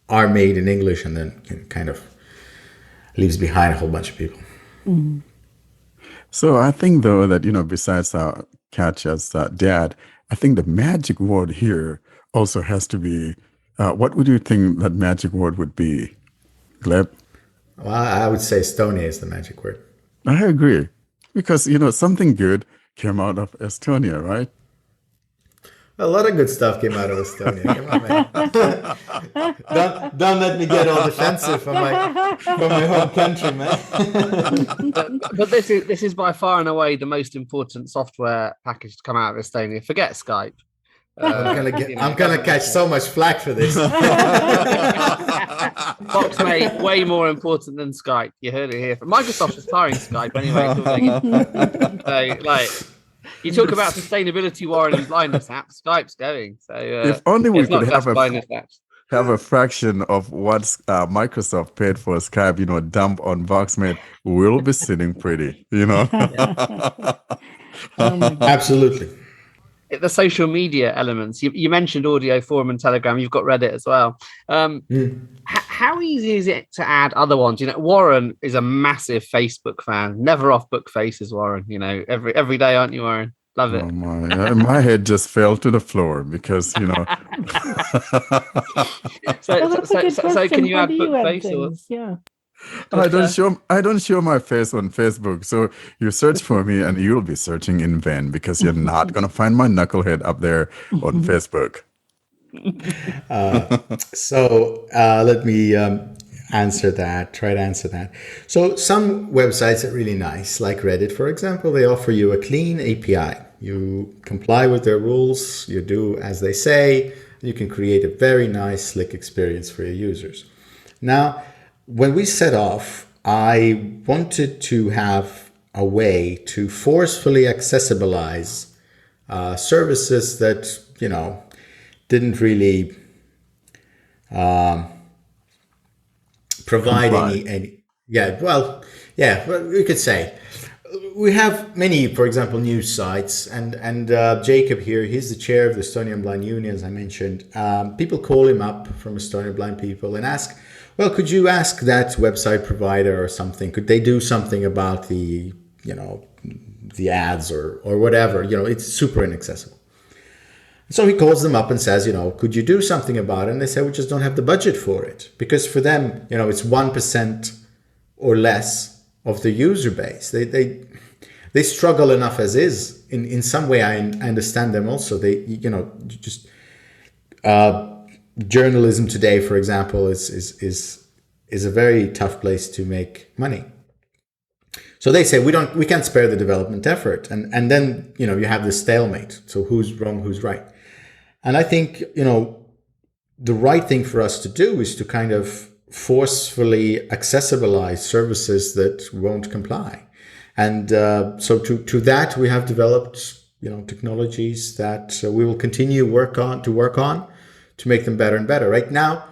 are made in English and then kind of leaves behind a whole bunch of people. Mm-hmm. So I think, though, that, besides Katya's dad, I think the magic word here also has to be, what would you think that magic word would be, Gleb? Well, I would say Estonia is the magic word. I agree. Because, something good came out of Estonia, right? A lot of good stuff came out of Estonia. Come on, man. Don't let me get all defensive from my home country, man. But this is by far and away the most important software package to come out of Estonia. Forget Skype. I'm gonna catch so much flack for this. Voxmate, way more important than Skype. You heard it here. Microsoft is hiring Skype anyway. So, you talk about sustainability, Warren, and blindness apps. Skype's going. So if only we it's not could just blindness apps. have a fraction of what Microsoft paid for Skype, dump on Voxmate, we'll be sitting pretty, Absolutely. The social media elements. You mentioned audio, forum, and Telegram. You've got Reddit as well. How easy is it to add other ones? Warren is a massive Facebook fan. Never off book faces, Warren. Every day, aren't you, Warren? Love it. Oh my head just fell to the floor because So can you add book face? Yeah. I don't show my face on Facebook. So you search for me and you'll be searching in vain because you're not going to find my knucklehead up there on Facebook. Let me try to answer that. So some websites are really nice, like Reddit, for example. They offer you a clean API. You comply with their rules, you do as they say, you can create a very nice, slick experience for your users. Now, when we set off, I wanted to have a way to forcefully accessibilize services that, didn't really provide any. We could say we have many, for example, news sites, and Jacob here, he's the chair of the Estonian Blind Union, as I mentioned. People call him up from Estonian blind people and ask, well, could you ask that website provider or something? Could they do something about the ads or whatever? It's super inaccessible. So he calls them up and says, could you do something about it? And they say, we just don't have the budget for it. Because for them, it's 1% or less of the user base. They struggle enough as is. In some way, I understand them also. Journalism today, for example, is a very tough place to make money. So they say we can't spare the development effort, and then you have this stalemate. So who's wrong, who's right? And I think the right thing for us to do is to kind of forcefully accessibilize services that won't comply, and so to that we have developed technologies that we will continue to work on to make them better and better. Right now,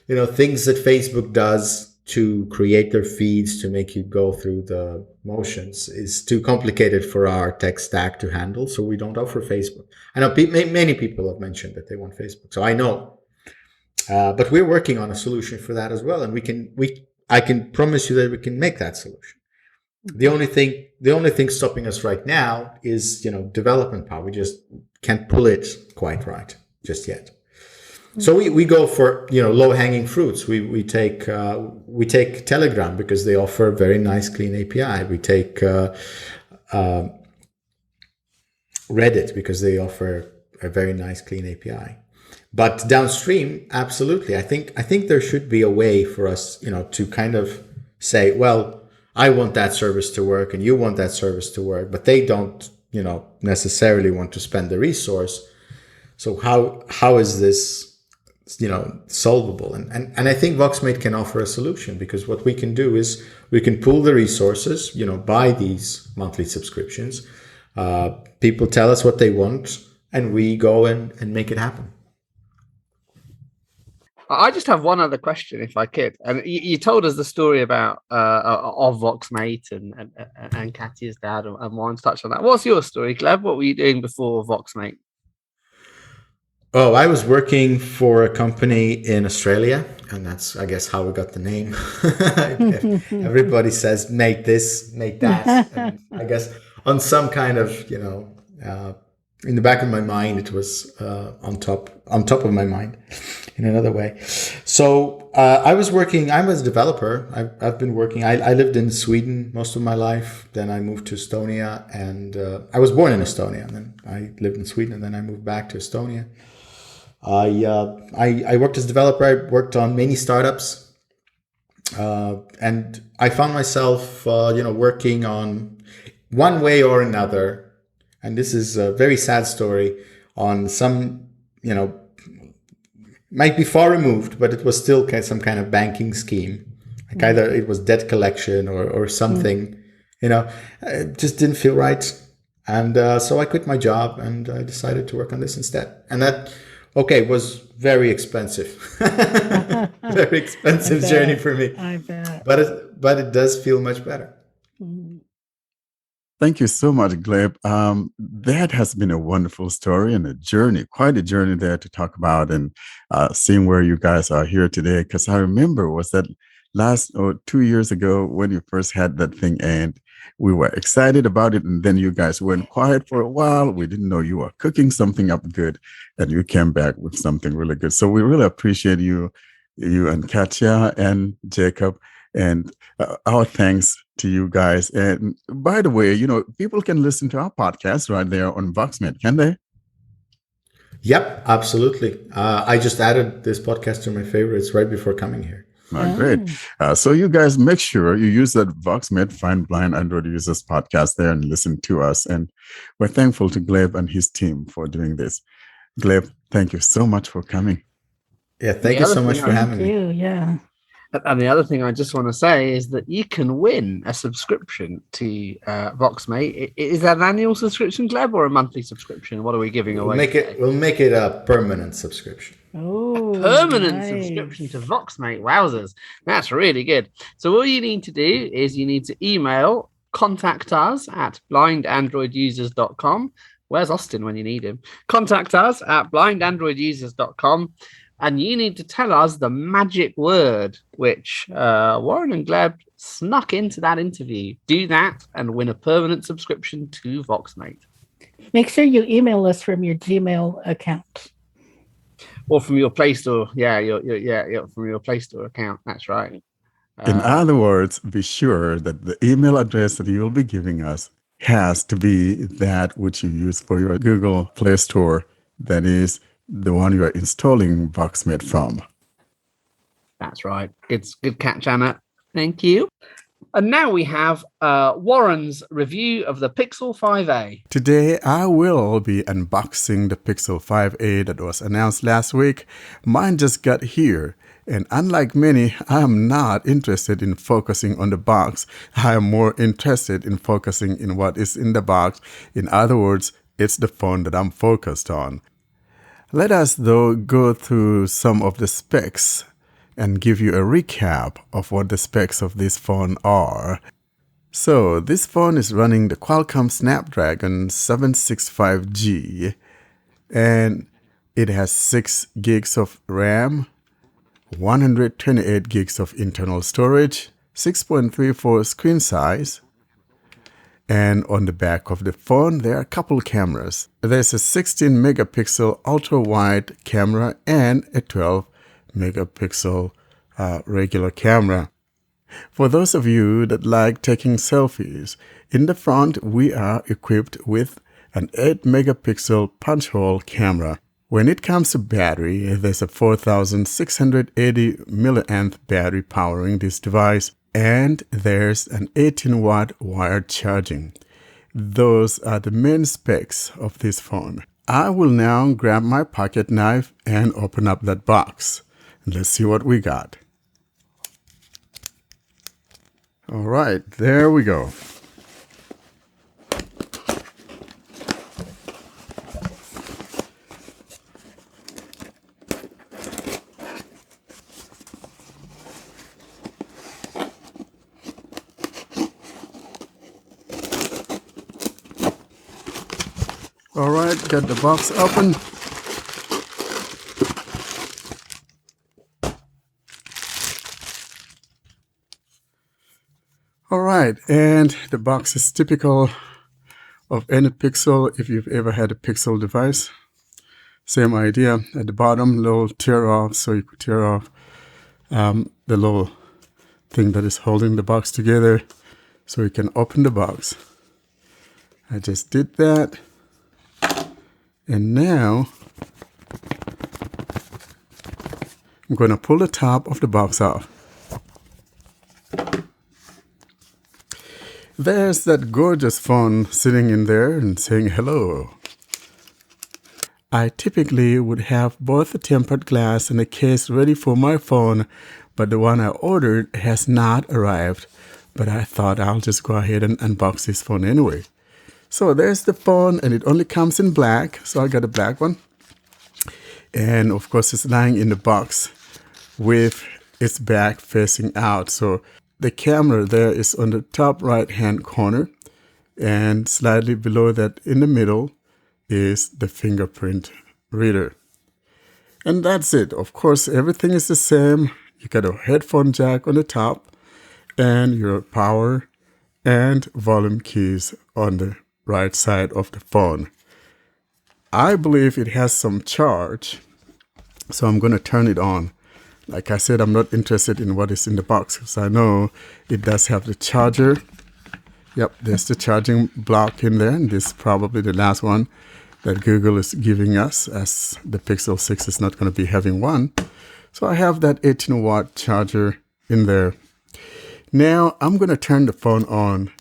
things that Facebook does to create their feeds to make you go through the motions is too complicated for our tech stack to handle. So we don't offer Facebook. I know many people have mentioned that they want Facebook. So I know, but we're working on a solution for that as well. And I can promise you that we can make that solution. The only thing stopping us right now is, development power. We just can't pull it quite right just yet. So we go for low hanging fruits. We take Telegram because they offer a very nice clean API. We take Reddit because they offer a very nice clean API. But downstream, absolutely, I think there should be a way for us to kind of say, well, I want that service to work and you want that service to work, but they don't necessarily want to spend the resource. So how is this solvable? And I think Voxmate can offer a solution, because what we can do is we can pool the resources, buy these monthly subscriptions. People tell us what they want and we go and make it happen. I just have one other question, if I could. And you told us the story about of Voxmate and Katya's dad, and Warren's touched on that. What's your story, Gleb? What were you doing before Voxmate? Oh, I was working for a company in Australia, and that's, I guess, how we got the name. Everybody says, make this, make that. And I guess on some kind of, in the back of my mind, it was on top of my mind in another way. So I was a developer. I've been working. I lived in Sweden most of my life. Then I moved to Estonia, and I was born in Estonia, and then I lived in Sweden, and then I moved back to Estonia. I worked as a developer. I worked on many startups, and I found myself, working on one way or another. And this is a very sad story on some might be far removed, but it was still some kind of banking scheme. Like either it was debt collection or something, it just didn't feel right. And so I quit my job and I decided to work on this instead. And that, was very expensive. Very expensive journey for me. I bet. But it does feel much better. Thank you so much, Gleb. That has been a wonderful story and a journey, quite a journey there to talk about, and seeing where you guys are here today. Because I remember, was that last or 2 years ago when you first had that thing, and we were excited about it, and then you guys went quiet for a while. We didn't know you were cooking something up good, and you came back with something really good. So we really appreciate you and Katya and Jacob, and our thanks to you guys. And by the way, people can listen to our podcast right there on Voxmate, can they? Yep, absolutely. I just added this podcast to my favorites right before coming here. Great. So you guys make sure you use that Voxmate Find Blind Android Users podcast there and listen to us. And we're thankful to Gleb and his team for doing this. Gleb, thank you so much for coming. Yeah, thank you so much for having me. Yeah. And the other thing I just want to say is that you can win a subscription to Voxmate. Is that an annual subscription, Gleb, or a monthly subscription? What are we giving away? We'll make it a permanent subscription. Oh, a permanent subscription to Voxmate. Wowzers. That's really good. So all you need to do is you need to email contact us at blindandroidusers.com. Where's Austin when you need him? Contact us at blindandroidusers.com. And you need to tell us the magic word, which Warren and Gleb snuck into that interview. Do that and win a permanent subscription to Voxmate. Make sure you email us from your Gmail account. Or from your Play Store. Yeah, from your Play Store account. That's right. In other words, be sure that the email address that you will be giving us has to be that which you use for your Google Play Store. That is the one you are installing Voxmate from. That's right. It's good catch, Anna. Thank you. And now we have Warren's review of the Pixel 5a. Today, I will be unboxing the Pixel 5a that was announced last week. Mine just got here. And unlike many, I am not interested in focusing on the box. I am more interested in focusing in what is in the box. In other words, it's the phone that I'm focused on. Let us, though, go through some of the specs and give you a recap of what the specs of this phone are. So, this phone is running the Qualcomm Snapdragon 765G, and it has 6 gigs of RAM, 128 gigs of internal storage, 6.34 screen size, and on the back of the phone, there are a couple cameras. There's a 16 megapixel ultra-wide camera and a 12 megapixel regular camera. For those of you that like taking selfies, in the front, we are equipped with an 8 megapixel punch hole camera. When it comes to battery, there's a 4680 milliamp battery powering this device. And there's an 18-watt wired charging. Those are the main specs of this phone. I will now grab my pocket knife and open up that box. Let's see what we got. All right, there we go. All right, got the box open. All right, and the box is typical of any Pixel if you've ever had a Pixel device. Same idea. At the bottom, little tear off, so you could tear off the little thing that is holding the box together so you can open the box. I just did that. And now I'm going to pull the top of the box off. There's that gorgeous phone sitting in there and saying hello. I typically would have both a tempered glass and a case ready for my phone, but the one I ordered has not arrived. But I thought I'll just go ahead and unbox this phone anyway. So there's the phone, and it only comes in black, so I got a black one. And of course, it's lying in the box with its back facing out. So the camera there is on the top right-hand corner, and slightly below that in the middle is the fingerprint reader. And that's it. Of course, everything is the same. You got a headphone jack on the top and your power and volume keys on the right side of the phone. I believe it has some charge, so I'm going to turn it on. Like I said, I'm not interested in what is in the box because I know it does have the charger. Yep, there's the charging block in there, and this is probably the last one that Google is giving us, as the Pixel 6 is not going to be having one. So I have that 18-watt charger in there. Now I'm going to turn the phone on.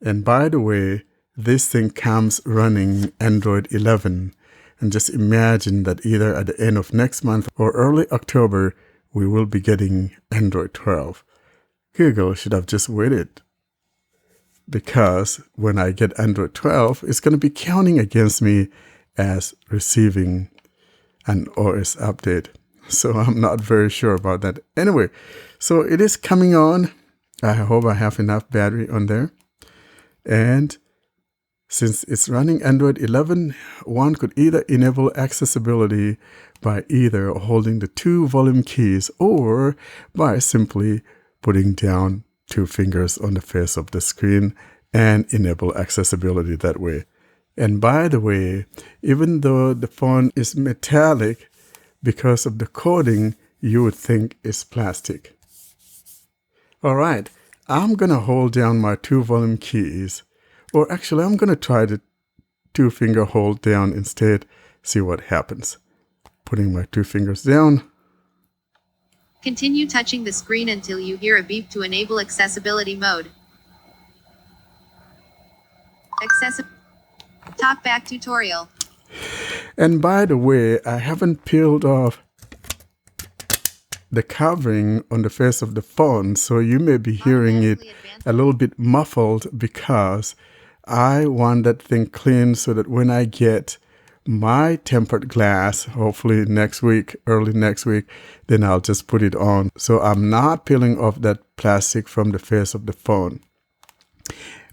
And by the way, this thing comes running Android 11. And just imagine that either at the end of next month or early October, we will be getting Android 12. Google should have just waited, because when I get Android 12, it's going to be counting against me as receiving an OS update. So I'm not very sure about that. Anyway, so it is coming on. I hope I have enough battery on there. And since it's running Android 11, one could either enable accessibility by either holding the two volume keys or by simply putting down two fingers on the face of the screen and enable accessibility that way. And by the way, even though the phone is metallic, because of the coating, you would think it's plastic. All right, I'm going to hold down my two volume keys. Or actually, I'm going to try the two finger hold down instead, see what happens. Putting my two fingers down. Continue touching the screen until you hear a beep to enable accessibility mode. Talkback tutorial. And by the way, I haven't peeled off the covering on the face of the phone, so you may be hearing it a little bit muffled because I want that thing clean so that when I get my tempered glass, hopefully next week, early next week, then I'll just put it on. So I'm not peeling off that plastic from the face of the phone.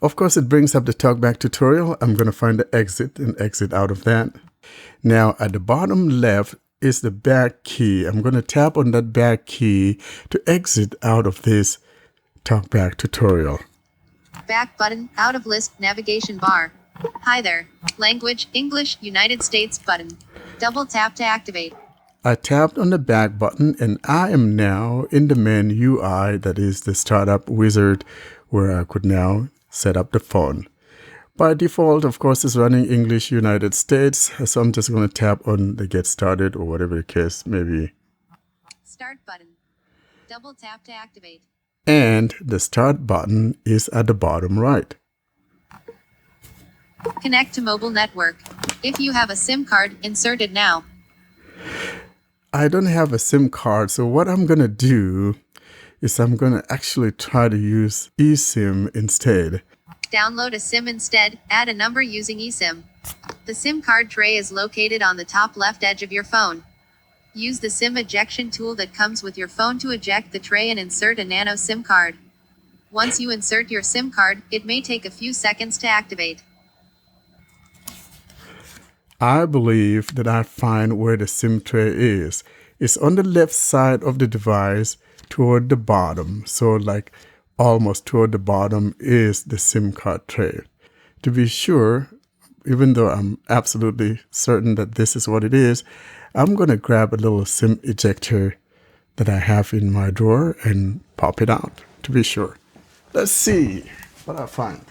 Of course, it brings up the Talkback tutorial. I'm going to find the exit and exit out of that. Now, at the bottom left is the back key. I'm going to tap on that back key to exit out of this Talkback tutorial. Back button, out of list, navigation bar. Hi there. Language, English, United States button. Double tap to activate. I tapped on the back button and I am now in the main UI, that is the startup wizard, where I could now set up the phone. By default, of course, it's running English United States, so I'm just going to tap on the get started or whatever the case may be. Start button. Double tap to activate. And the start button is at the bottom right. Connect to mobile network. If you have a SIM card, insert it now. I don't have a SIM card, so what I'm going to do is I'm going to actually try to use eSIM instead. Download a SIM instead, add a number using eSIM. The SIM card tray is located on the top left edge of your phone. Use the SIM ejection tool that comes with your phone to eject the tray and insert a nano SIM card. Once you insert your SIM card, it may take a few seconds to activate. I believe that I find where the SIM tray is. It's on the left side of the device toward the bottom. So like almost toward the bottom is the SIM card tray. To be sure, even though I'm absolutely certain that this is what it is, I'm going to grab a little SIM ejector that I have in my drawer and pop it out to be sure. Let's see what I find.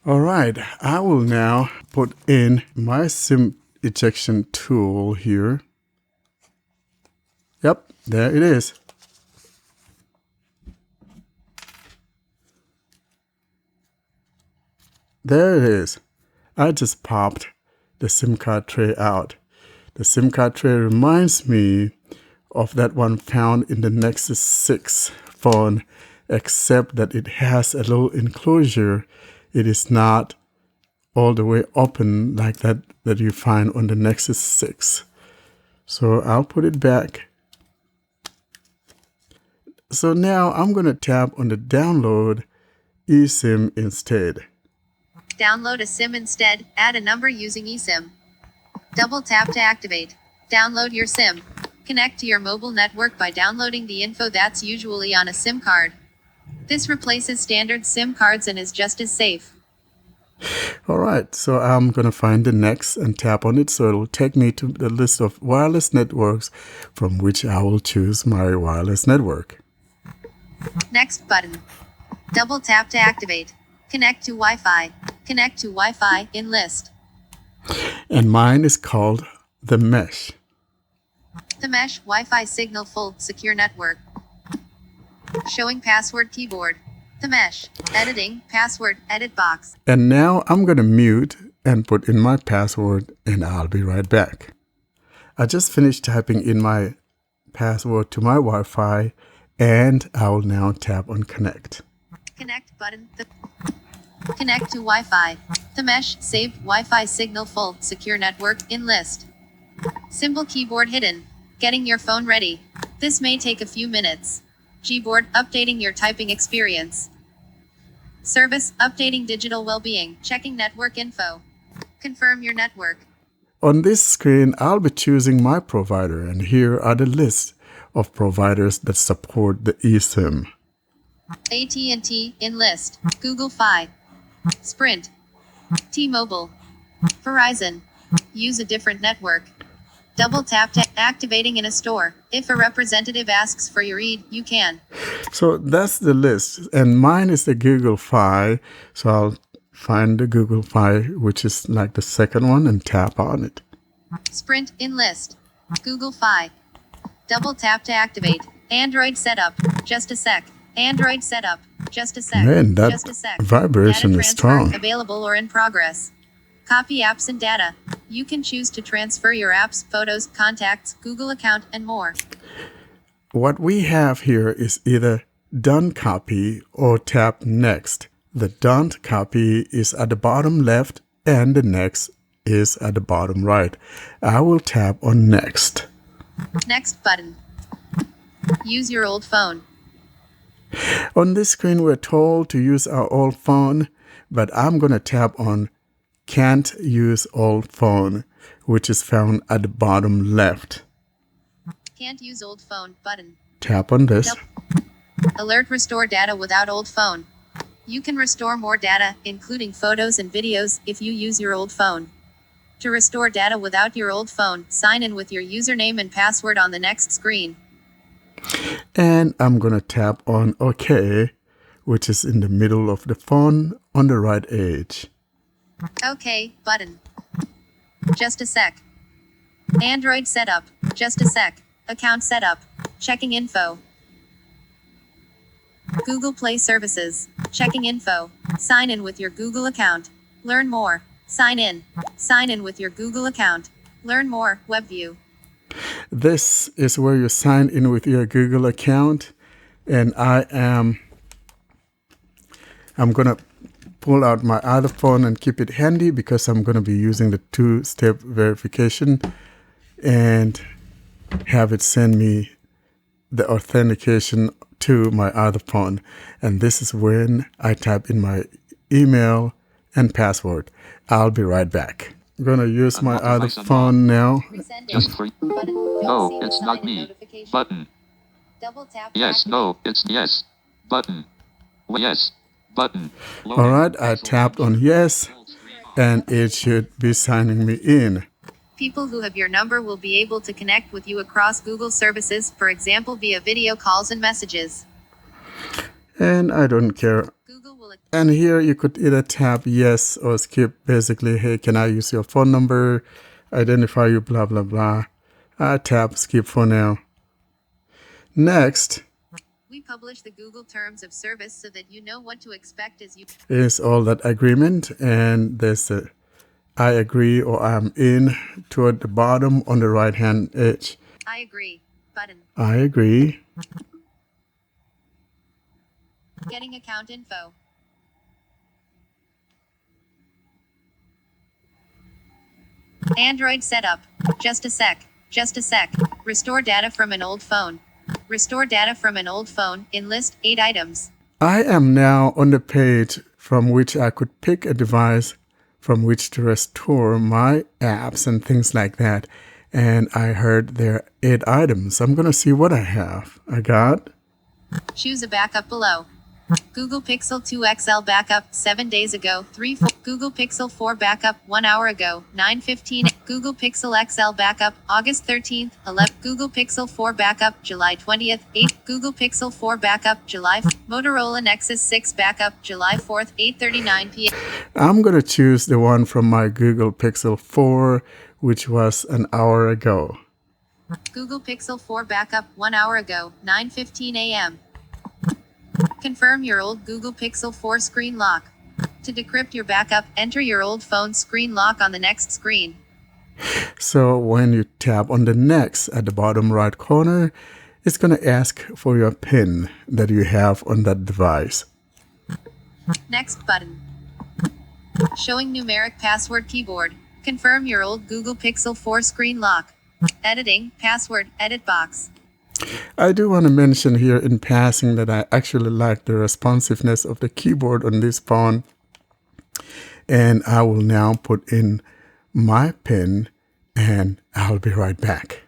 All right, I will now put in my SIM ejection tool here. Yep, there it is. There it is. I just popped the SIM card tray out. The SIM card tray reminds me of that one found in the Nexus 6 phone, except that it has a little enclosure. It is not all the way open like that you find on the Nexus 6. So I'll put it back. So now I'm going to tap on the download eSIM instead. Download a SIM instead. Add a number using eSIM. Double tap to activate. Download your SIM. Connect to your mobile network by downloading the info that's usually on a SIM card. This replaces standard SIM cards and is just as safe. All right, so I'm going to find the next and tap on it, so it'll take me to the list of wireless networks from which I will choose my wireless network. Next button. Double tap to activate. Connect to Wi-Fi. Connect to Wi-Fi in list. And mine is called the Mesh. The Mesh Wi-Fi signal full secure network. Showing password keyboard. The Mesh. Editing password edit box. And now I'm going to mute and put in my password, and I'll be right back. I just finished typing in my password to my Wi-Fi, and I will now tap on connect. Connect button. Connect to Wi-Fi. The Mesh saved Wi-Fi signal full secure network in list. Symbol keyboard hidden. Getting your phone ready. This may take a few minutes. Gboard updating your typing experience. Service updating digital well-being. Checking network info. Confirm your network. On this screen, I'll be choosing my provider, and here are the list of providers that support the eSIM. AT&T in list. Google Fi. Sprint. T-Mobile. Verizon. Use a different network. Double tap to activating in a store. If a representative asks for your read, you can. So that's the list, and mine is the Google Fi. So I'll find the Google Fi, which is like the second one, and tap on it. Sprint in list. Google Fi. Double tap to activate. Android setup. Just a sec. Android setup. Just a sec. Man, that Just a sec. vibration Data is transfer strong. available or in progress. Copy apps and data. You can choose to transfer your apps, photos, contacts, Google account, and more. What we have here is either done copy or tap next. The done copy is at the bottom left and the next is at the bottom right. I will tap on next. Next button. Use your old phone. On this screen, we're told to use our old phone, but I'm going to tap on can't use old phone, which is found at the bottom left. Can't use old phone button. Tap on this. Alert restore data without old phone. You can restore more data, including photos and videos, if you use your old phone. To restore data without your old phone, sign in with your username and password on the next screen. And I'm going to tap on OK, which is in the middle of the phone on the right edge. OK button. Just a sec. Android setup. Just a sec. Account setup. Checking info. Google Play services. Checking info. Sign in with your Google account. Learn more. Sign in. Sign in with your Google account. Learn more. Web view. This is where you sign in with your Google account, and I'm going to pull out my other phone and keep it handy because I'm going to be using the two-step verification and have it send me the authentication to my other phone. And this is when I type in my email and password. I'll be right back. I'm going to use my other phone now. Just for no, it's not me. Button. Yes, no, it's yes. Button. Yes. Button. All right, I tapped on yes, and it should be signing me in. People who have your number will be able to connect with you across Google services, for example, via video calls and messages. And I don't care. Google will And here you could either tap yes or skip. Basically, hey, can I use your phone number? Identify you, blah, blah, blah. I tap skip for now. Next. We publish the Google Terms of Service so that you know what to expect as you... Is all that agreement, and there's a I agree or I'm in toward the bottom on the right hand edge. I agree button. I agree. Getting account info. Android setup. Just a sec. Just a sec. Restore data from an old phone. Restore data from an old phone in list 8 items. I am now on the page from which I could pick a device from which to restore my apps and things like that. And I heard there are 8 items. I'm going to see what I have. I got. Choose a backup below. Google Pixel 2 XL backup 7 days ago, 3-4. Google Pixel 4 backup 1 hour ago, 9:15. Google Pixel XL backup August 13th, 11. Google Pixel 4 backup July 20th, 8. Google Pixel 4 backup July. Motorola Nexus 6 backup July 4th, 8:39 p.m. I'm going to choose the one from my Google Pixel 4, which was an hour ago. Google Pixel 4 backup 1 hour ago, 9:15 a.m. Confirm your old Google Pixel 4 screen lock. To decrypt your backup, enter your old phone's screen lock on the next screen. So when you tap on the next at the bottom right corner, it's going to ask for your PIN that you have on that device. Next button. Showing numeric password keyboard. Confirm your old Google Pixel 4 screen lock. Editing, password, edit box. I do want to mention here in passing that I actually like the responsiveness of the keyboard on this phone. And I will now put in my PIN and I'll be right back.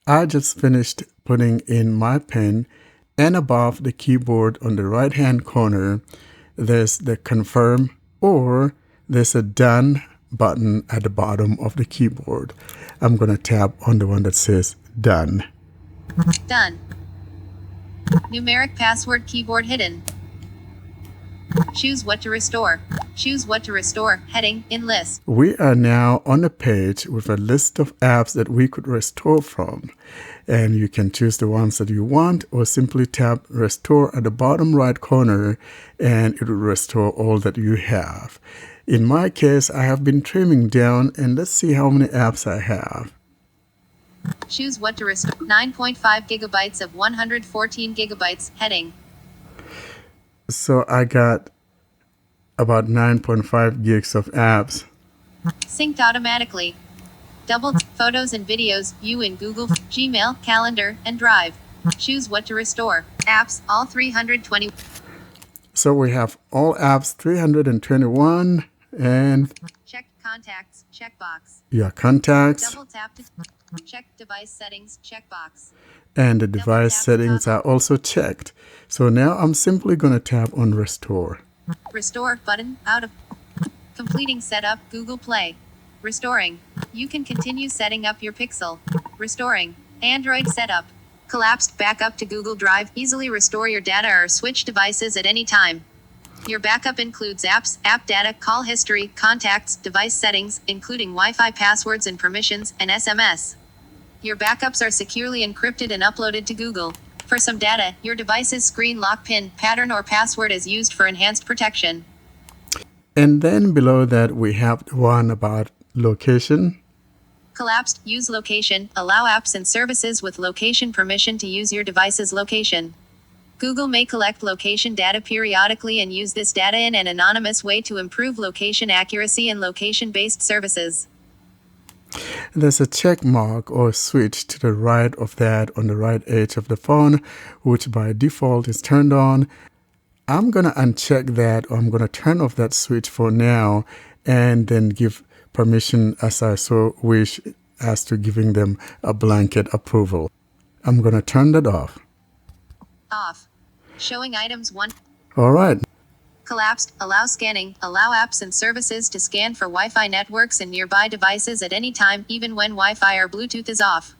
I just finished putting in my PIN, and above the keyboard on the right hand corner, there's the confirm or there's a done button at the bottom of the keyboard. I'm going to tap on the one that says done. Done. Numeric password keyboard hidden. Choose what to restore. Choose what to restore. Heading in list. We are now on a page with a list of apps that we could restore from. And you can choose the ones that you want or simply tap restore at the bottom right corner and it will restore all that you have. In my case, I have been trimming down, and let's see how many apps I have. Choose what to restore. 9.5 gigabytes of 114 gigabytes. Heading. So I got about 9.5 gigs of apps. Synced automatically. Double photos and videos, you in Google, Gmail, Calendar, and Drive. Choose what to restore. Apps, all 320. So we have all apps 321 and check contacts, checkbox. Your contacts. Double tap to check device settings, checkbox. And the device settings are also checked. So now I'm simply going to tap on restore. Restore button out of completing setup Google Play. Restoring. You can continue setting up your Pixel. Restoring. Android setup. Collapsed backup to Google Drive. Easily restore your data or switch devices at any time. Your backup includes apps, app data, call history, contacts, device settings, including Wi-Fi passwords and permissions, and SMS. Your backups are securely encrypted and uploaded to Google. For some data, your device's screen lock PIN, pattern, or password is used for enhanced protection. And then below that, we have the one about location. Collapsed, use location, allow apps and services with location permission to use your device's location. Google may collect location data periodically and use this data in an anonymous way to improve location accuracy and location-based services. There's a check mark or switch to the right of that on the right edge of the phone, which by default is turned on. I'm going to uncheck that, or I'm going to turn off that switch for now and then give permission as I so wish as to giving them a blanket approval. I'm going to turn that off. Off. Showing items 1. All right. Collapsed, allow scanning, allow apps and services to scan for Wi-Fi networks and nearby devices at any time, even when Wi-Fi or Bluetooth is off.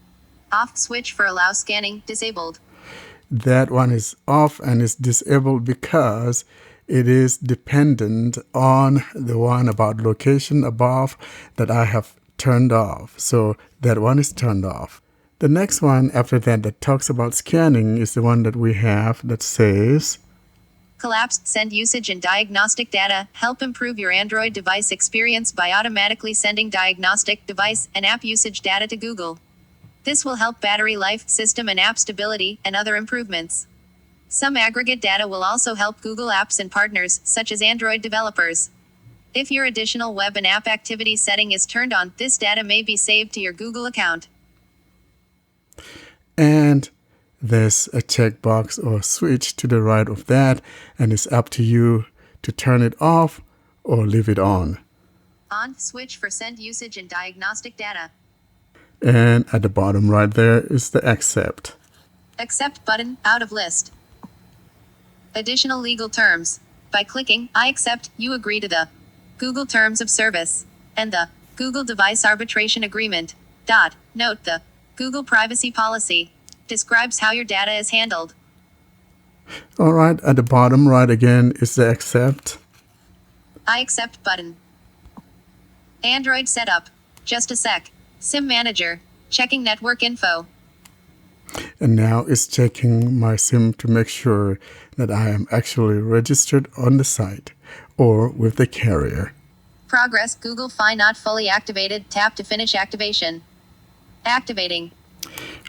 Off switch for allow scanning, disabled. That one is off and is disabled because it is dependent on the one about location above that I have turned off. So that one is turned off. The next one after that talks about scanning is the one that we have that says, Collapsed send usage and diagnostic data. Help improve your Android device experience by automatically sending diagnostic device and app usage data to Google. This will help battery life, system and app stability, and other improvements. Some aggregate data will also help Google Apps and partners, such as Android developers. If your additional web and app activity setting is turned on, this data may be saved to your Google account. and there's a checkbox or switch to the right of that, and it's up to you to turn it off or leave it on. On, switch for send usage and diagnostic data. And at the bottom right there is the accept. Accept button, out of list. Additional legal terms. By clicking I accept, you agree to the Google Terms of Service and the Google Device Arbitration Agreement. Note the Google Privacy Policy describes how your data is handled. All right, at the bottom right again is the accept. I accept button. Android setup. Just a sec. SIM manager. Checking network info. And now it's checking my SIM to make sure that I am actually registered on the site or with the carrier. Progress. Google Fi not fully activated. Tap to finish activation. Activating.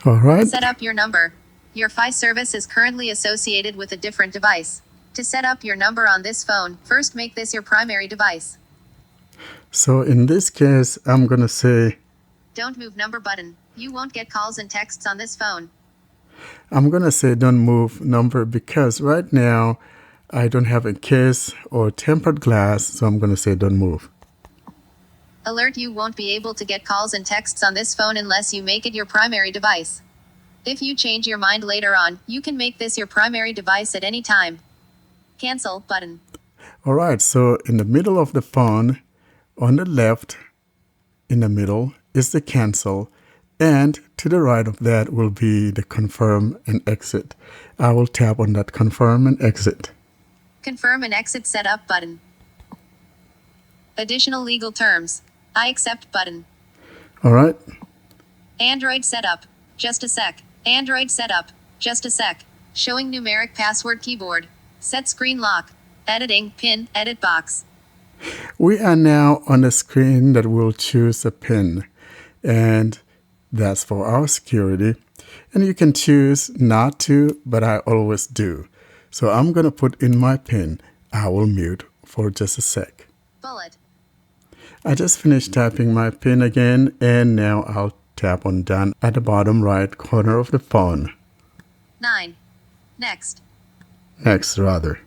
All right. Set up your number. Your Fi service is currently associated with a different device. To set up your number on this phone, first make this your primary device. So in this case, I'm going to say, Don't move number button. You won't get calls and texts on this phone. I'm going to say don't move number because right now I don't have a case or tempered glass, so I'm going to say don't move. Alert, you won't be able to get calls and texts on this phone unless you make it your primary device. If you change your mind later on, you can make this your primary device at any time. Cancel button. All right, so in the middle of the phone, on the left, in the middle, is the cancel, and to the right of that will be the confirm and exit. I will tap on that confirm and exit. Confirm and exit setup button. Additional legal terms. I accept button. All right. Android setup. Just a sec. Android setup. Just a sec. Showing numeric password keyboard. Set screen lock. Editing pin edit box. We are now on the screen that will choose a pin, and that's for our security. And you can choose not to, but I always do. So I'm going to put in my pin. I will mute for just a sec. Bullet. I just finished typing my pin again, and now I'll tap on done at the bottom right corner of the phone. 9. Next. Next, rather.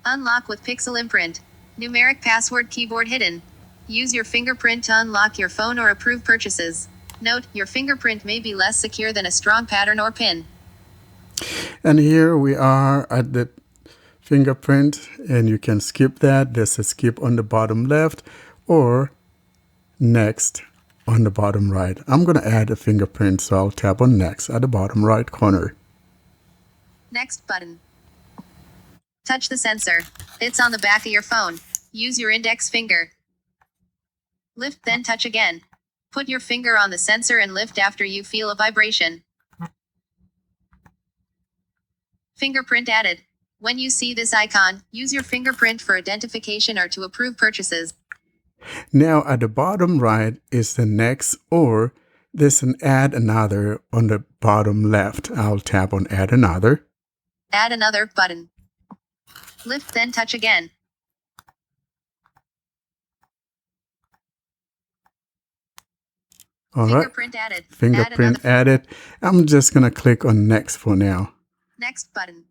Unlock with pixel imprint. Numeric password keyboard hidden. Use your fingerprint to unlock your phone or approve purchases. Note, your fingerprint may be less secure than a strong pattern or pin. And here we are at the fingerprint, and you can skip that. There's a skip on the bottom left or next on the bottom right. I'm going to add a fingerprint, so I'll tap on next at the bottom right corner. Next button. Touch the sensor. It's on the back of your phone. Use your index finger. Lift, then touch again. Put your finger on the sensor and lift after you feel a vibration. Fingerprint added. When you see this icon, use your fingerprint for identification or to approve purchases. Now at the bottom right is the next, or there's an add another on the bottom left. I'll tap on add another. Add another button. Lift, then touch again. All right. Fingerprint added. Fingerprint added. I'm just going to click on next for now. Next button.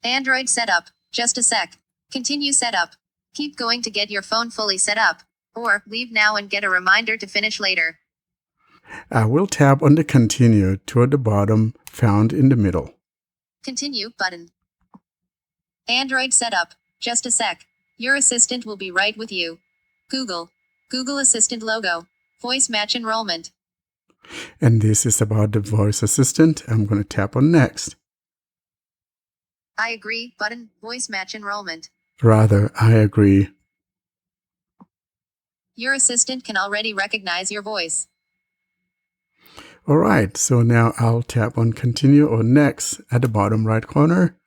Android setup. Just a sec. Continue setup. Keep going to get your phone fully set up. Or leave now and get a reminder to finish later. I will tap on the continue toward the bottom, found in the middle. Continue button. Android setup. Just a sec. Your assistant will be right with you. Google. Google Assistant logo. Voice match enrollment. And this is about the voice assistant. I'm going to tap on next. I agree button. Voice match enrollment. Rather, I agree. Your assistant can already recognize your voice. All right, so now I'll tap on continue or next at the bottom right corner.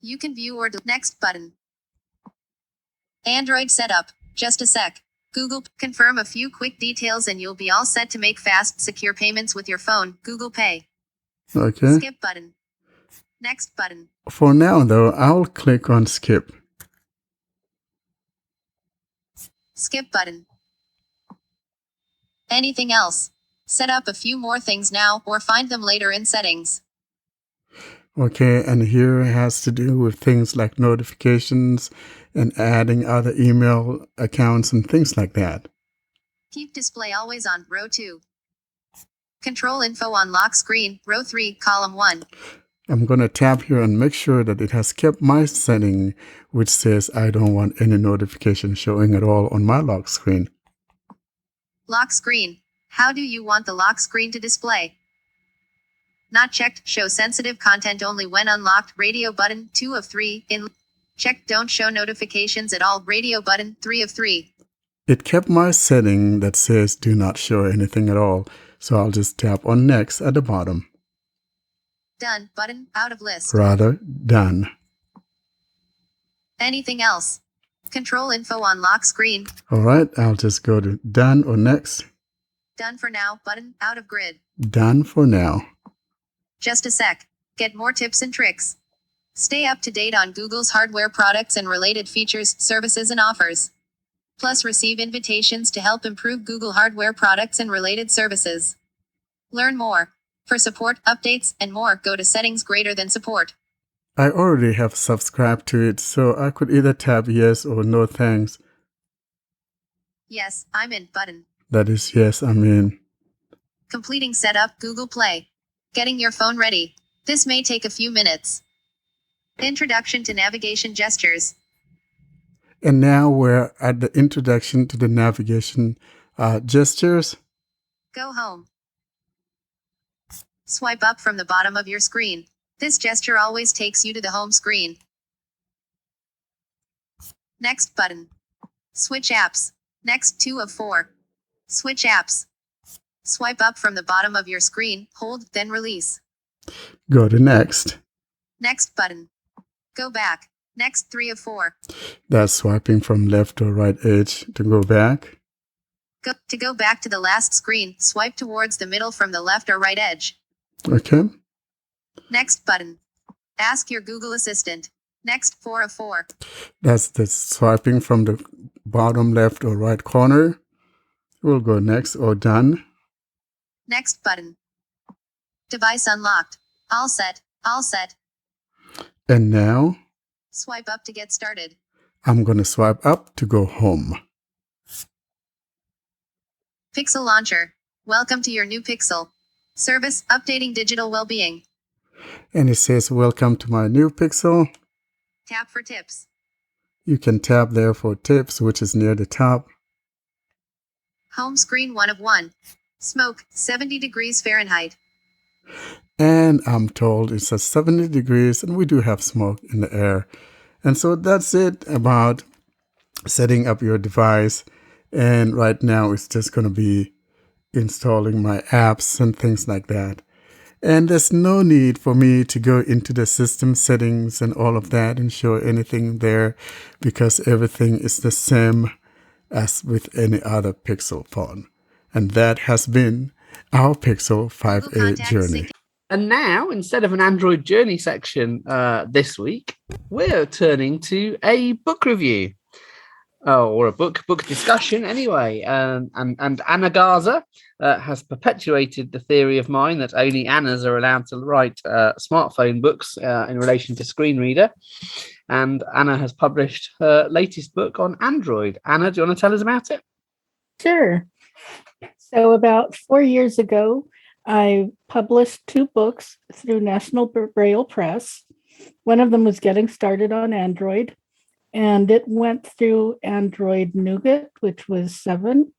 You can view or next button. Android setup. Just a sec. Google, confirm a few quick details and you'll be all set to make fast, secure payments with your phone. Google Pay. Okay. Skip button. Next button. For now, though, I'll click on skip. Skip button. Anything else? Set up a few more things now or find them later in settings. Okay, and here it has to do with things like notifications and adding other email accounts and things like that. Keep display always on, row 2. Control info on lock screen, row 3, column 1. I'm going to tap here and make sure that it has kept my setting, which says I don't want any notification showing at all on my lock screen. Lock screen. How do you want the lock screen to display? Not checked. Show sensitive content only when unlocked. Radio button, 2 of 3. In checked. Don't show notifications at all. Radio button, 3 of 3. It kept my setting that says do not show anything at all. So I'll just tap on next at the bottom. Done button, out of list. Rather, done. Anything else? Control info on lock screen. All right, I'll just go to done or next. Done for now button, out of grid. Done for now. Just a sec. Get more tips and tricks. Stay up to date on Google's hardware products and related features, services, and offers. Plus, receive invitations to help improve Google hardware products and related services. Learn more. For support, updates, and more, go to settings greater than support. I already have subscribed to it, so I could either tap yes or no thanks. Yes, I'm in button. That is yes, I'm in. Completing setup, Google Play. Getting your phone ready. This may take a few minutes. Introduction to navigation gestures. And now we're at the introduction to the navigation gestures. Go home. Swipe up from the bottom of your screen. This gesture always takes you to the home screen. Next button. Switch apps. Next 2 of 4. Switch apps. Swipe up from the bottom of your screen, hold, then release. Go to next. Next button. Go back. Next 3 of 4. That's swiping from left or right edge to go back. To go back to the last screen, swipe towards the middle from the left or right edge. Okay. Next button. Ask your Google Assistant. Next 4 of 4. That's the swiping from the bottom left or right corner. We'll go next or done. Next button. Device unlocked. All set. All set. And now Swipe up to get started. I'm going to swipe up to go home. Pixel Launcher. Welcome to your new Pixel. Service, updating digital well-being. And it says, welcome to my new Pixel. Tap for tips. You can tap there for tips, which is near the top. Home screen 1 of 1. Smoke, 70 degrees Fahrenheit. And I'm told it's at 70 degrees and we do have smoke in the air. And so that's it about setting up your device. And right now it's just going to be installing my apps and things like that. And there's no need for me to go into the system settings and all of that and show anything there because everything is the same as with any other Pixel phone. And that has been our Pixel 5a journey. And now, instead of an Android journey section this week, we're turning to a book review. Or a book discussion anyway. And Anna Garza has perpetuated the theory of mine that only Annas are allowed to write smartphone books in relation to screen reader. And Anna has published her latest book on Android. Anna, do you want to tell us about it? Sure. So about 4 years ago, I published 2 books through National Braille Press. One of them was Getting Started on Android, and it went through Android Nougat, which was 7.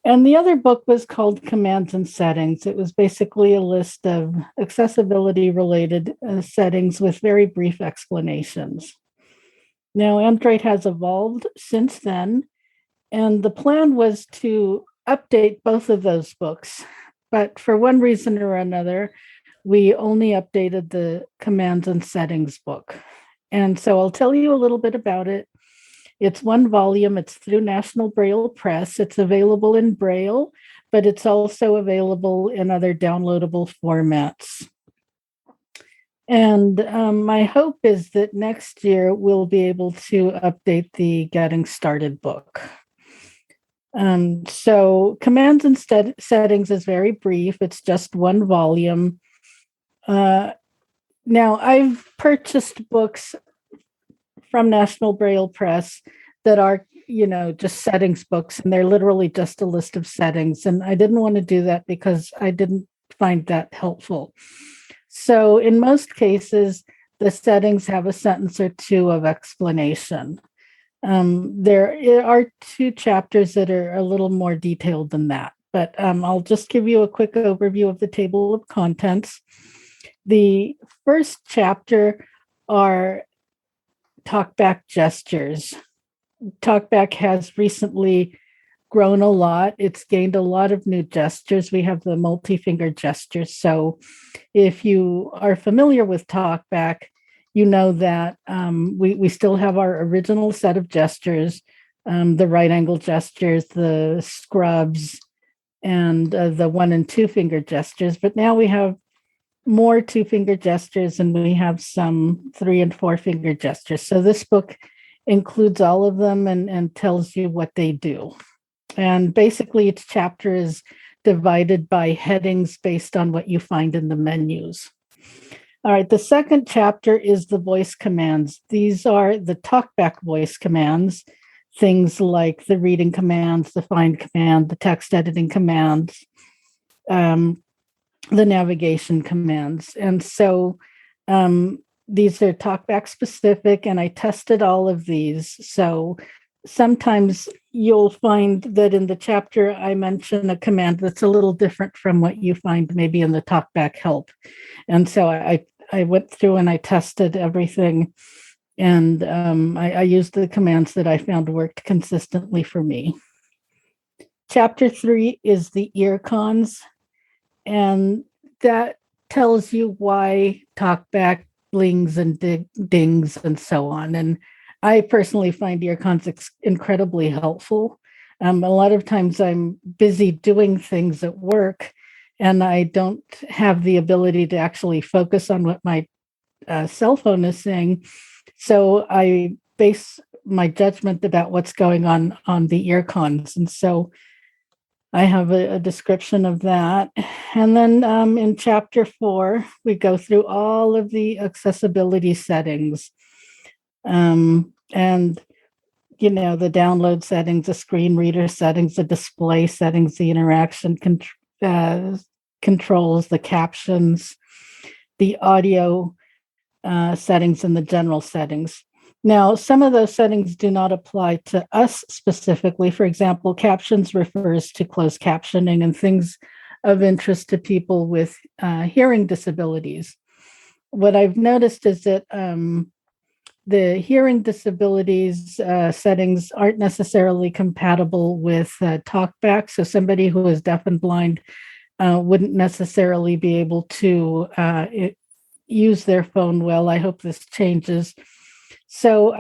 And the other book was called Commands and Settings. It was basically a list of accessibility-related settings with very brief explanations. Now, Android has evolved since then, and the plan was to update both of those books but for one reason or another, we only updated the commands and settings book. And so I'll tell you a little bit about it. It's one volume. It's through National Braille Press. It's available in Braille, but it's also available in other downloadable formats. And my hope is that next year we'll be able to update the Getting Started book. So commands and settings is very brief. It's just one volume. Now, I've purchased books from National Braille Press that are, just settings books, and they're literally just a list of settings. And I didn't want to do that because I didn't find that helpful. So in most cases, the settings have a sentence or two of explanation. There are 2 chapters that are a little more detailed than that, but I'll just give you a quick overview of the table of contents. The first chapter are Talkback Gestures. Talkback has recently grown a lot. It's gained a lot of new gestures. We have the multi-finger gestures. So if you are familiar with Talkback, you know that we still have our original set of gestures, the right angle gestures, the scrubs, and the 1 and 2 finger gestures. But now we have more 2 finger gestures, and we have some 3 and 4 finger gestures. So this book includes all of them and tells you what they do. And basically each chapter is divided by headings based on what you find in the menus. All right, the second chapter is the voice commands. These are the Talkback voice commands, things like the reading commands, the find command, the text editing commands, the navigation commands. And so these are Talkback specific, and I tested all of these. So sometimes you'll find that in the chapter I mention a command that's a little different from what you find maybe in the Talkback help. And so I went through and I tested everything, and I used the commands that I found worked consistently for me. Chapter 3 is the ear cons, and that tells you why Talkback blings and dings and so on. And I personally find ear cons incredibly helpful. A lot of times I'm busy doing things at work, and I don't have the ability to actually focus on what my cell phone is saying. So I base my judgment about what's going on the ear cons. And so I have a description of that. And then in chapter 4, we go through all of the accessibility settings. And, the download settings, the screen reader settings, the display settings, the interaction controls, the captions, the audio settings, and the general settings. Now, some of those settings do not apply to us specifically. For example, captions refers to closed captioning and things of interest to people with hearing disabilities. What I've noticed is that the hearing disabilities settings aren't necessarily compatible with Talkback. So somebody who is deaf and blind wouldn't necessarily be able to use their phone well. I hope this changes. So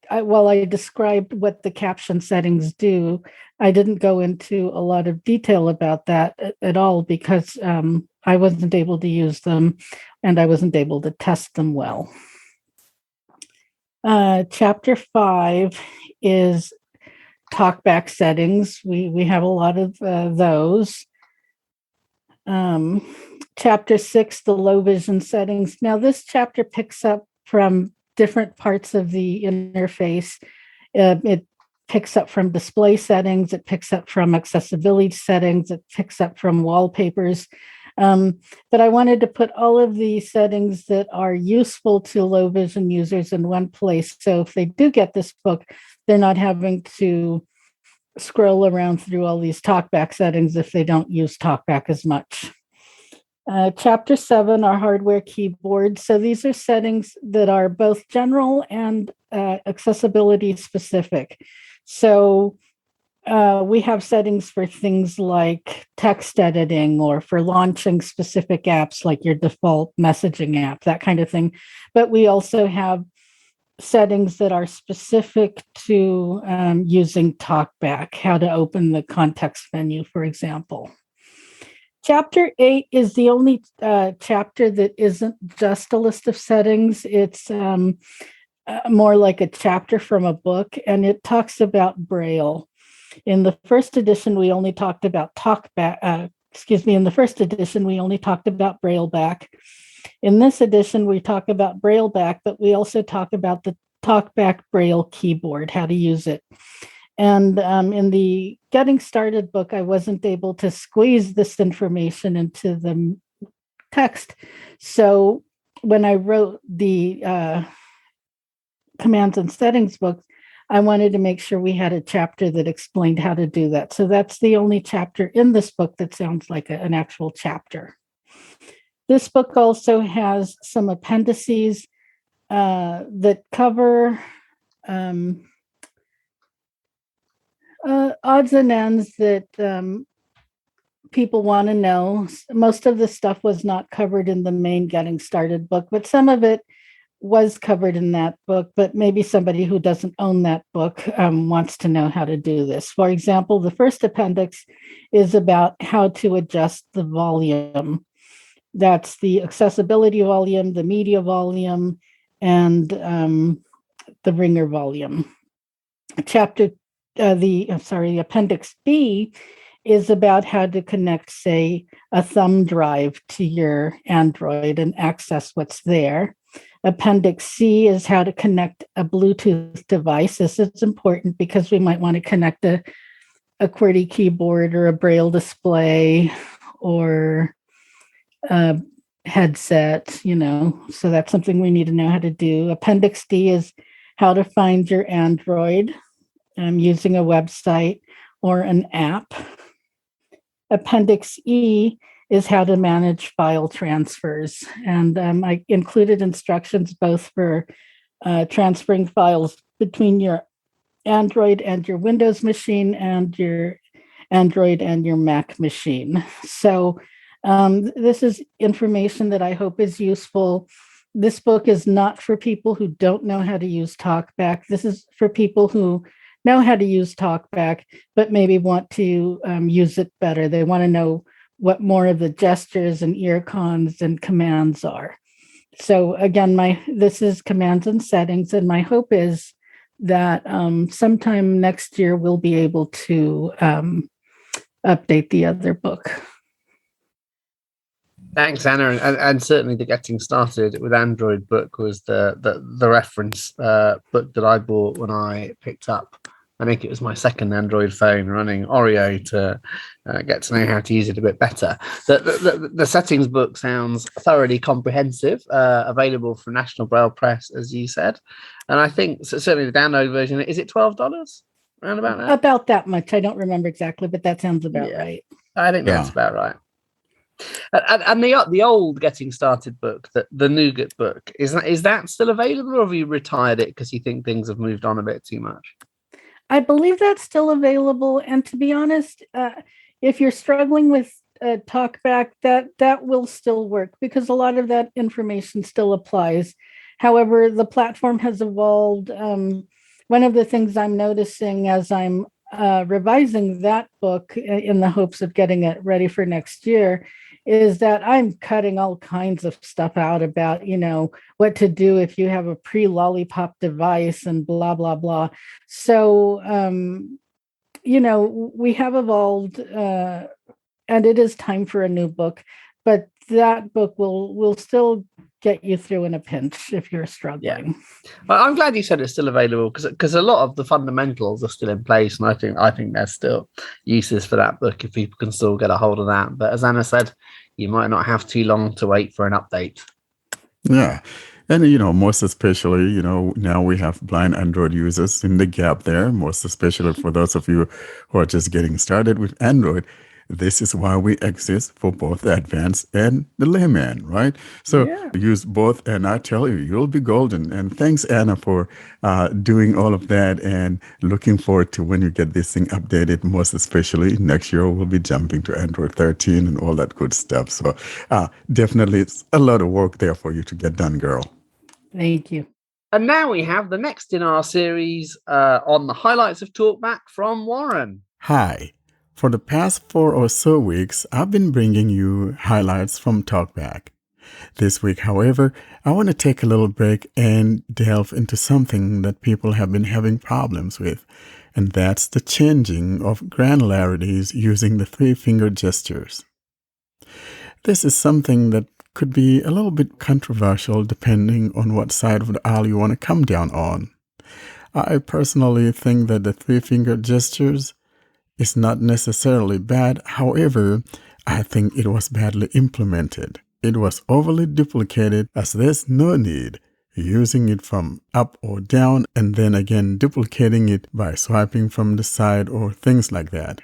while I described what the caption settings do, I didn't go into a lot of detail about that at all because I wasn't able to use them and I wasn't able to test them well. Chapter 5 is Talkback settings. We have a lot of those. Chapter 6, the low vision settings. Now, this chapter picks up from different parts of the interface. It picks up from display settings. It picks up from accessibility settings. It picks up from wallpapers. But I wanted to put all of the settings that are useful to low vision users in one place. So if they do get this book, they're not having to scroll around through all these Talkback settings if they don't use Talkback as much. Chapter 7 are hardware keyboards. So these are settings that are both general and accessibility specific. So we have settings for things like text editing or for launching specific apps like your default messaging app, that kind of thing. But we also have settings that are specific to using Talkback, how to open the context menu, for example. Chapter 8 is the only chapter that isn't just a list of settings. It's more like a chapter from a book, and it talks about Braille. In the first edition, we only talked about Talkback. In the first edition, we only talked about Brailleback. In this edition, we talk about Brailleback, but we also talk about the Talkback Braille keyboard, how to use it. And in the Getting Started book, I wasn't able to squeeze this information into the text. So when I wrote the Commands and Settings book, I wanted to make sure we had a chapter that explained how to do that. So that's the only chapter in this book that sounds like an actual chapter. This book also has some appendices that cover odds and ends that people want to know. Most of the stuff was not covered in the main Getting Started book, but some of it was covered in that book, but maybe somebody who doesn't own that book wants to know how to do this. For example, the first appendix is about how to adjust the volume. That's the accessibility volume, the media volume, and the ringer volume. Appendix B is about how to connect, say, a thumb drive to your Android and access what's there. Appendix C is how to connect a Bluetooth device. This is important because we might want to connect a QWERTY keyboard or a Braille display or a headset, so that's something we need to know how to do. Appendix D is how to find your Android using a website or an app. Appendix E is how to manage file transfers. And I included instructions both for transferring files between your Android and your Windows machine and your Android and your Mac machine. So this is information that I hope is useful. This book is not for people who don't know how to use Talkback. This is for people who know how to use Talkback, but maybe want to use it better. They want to know what more of the gestures and ear cons and commands are. So again, this is Commands and Settings, and my hope is that sometime next year we'll be able to update the other book. Thanks, Anna, and certainly the Getting Started with Android book was the reference book that I bought when I picked up. I think it was my second Android phone running Oreo to get to know how to use it a bit better. The settings book sounds thoroughly comprehensive, available from National Braille Press, as you said. And I think certainly the download version, is it $12? Around about that? About that much. I don't remember exactly, but that sounds about right. I think that's about right. And the old Getting Started book, the Nougat book, is that still available, or have you retired it because you think things have moved on a bit too much? I believe that's still available. And to be honest, if you're struggling with Talkback, that will still work because a lot of that information still applies. However, the platform has evolved. One of the things I'm noticing as I'm revising that book in the hopes of getting it ready for next year is that I'm cutting all kinds of stuff out about, what to do if you have a pre-lollipop device and blah, blah, blah. So, we have evolved and it is time for a new book, but that book will still get you through in a pinch if you're struggling. Yeah. Well, I'm glad you said it's still available because a lot of the fundamentals are still in place, and I think there's still uses for that book if people can still get a hold of that. But as Anna said, you might not have too long to wait for an update. Yeah. And, most especially, now we have blind Android users in the gap there, most especially for those of you who are just getting started with Android. This is why we exist for both the advanced and the layman, right? So Yeah. use both, and I tell you, you'll be golden. And thanks, Anna, for doing all of that, and looking forward to when you get this thing updated. Most especially next year, we'll be jumping to Android 13 and all that good stuff. So definitely, it's a lot of work there for you to get done, girl. Thank you. And now we have the next in our series on the highlights of Talkback from Warren. Hi. For the past 4 or so weeks, I've been bringing you highlights from Talkback. This week, however, I want to take a little break and delve into something that people have been having problems with, and that's the changing of granularities using the 3-finger gestures. This is something that could be a little bit controversial depending on what side of the aisle you want to come down on. I personally think that the 3-finger gestures is not necessarily bad. However, I think it was badly implemented. It was overly duplicated, as there's no need using it from up or down and then again duplicating it by swiping from the side or things like that.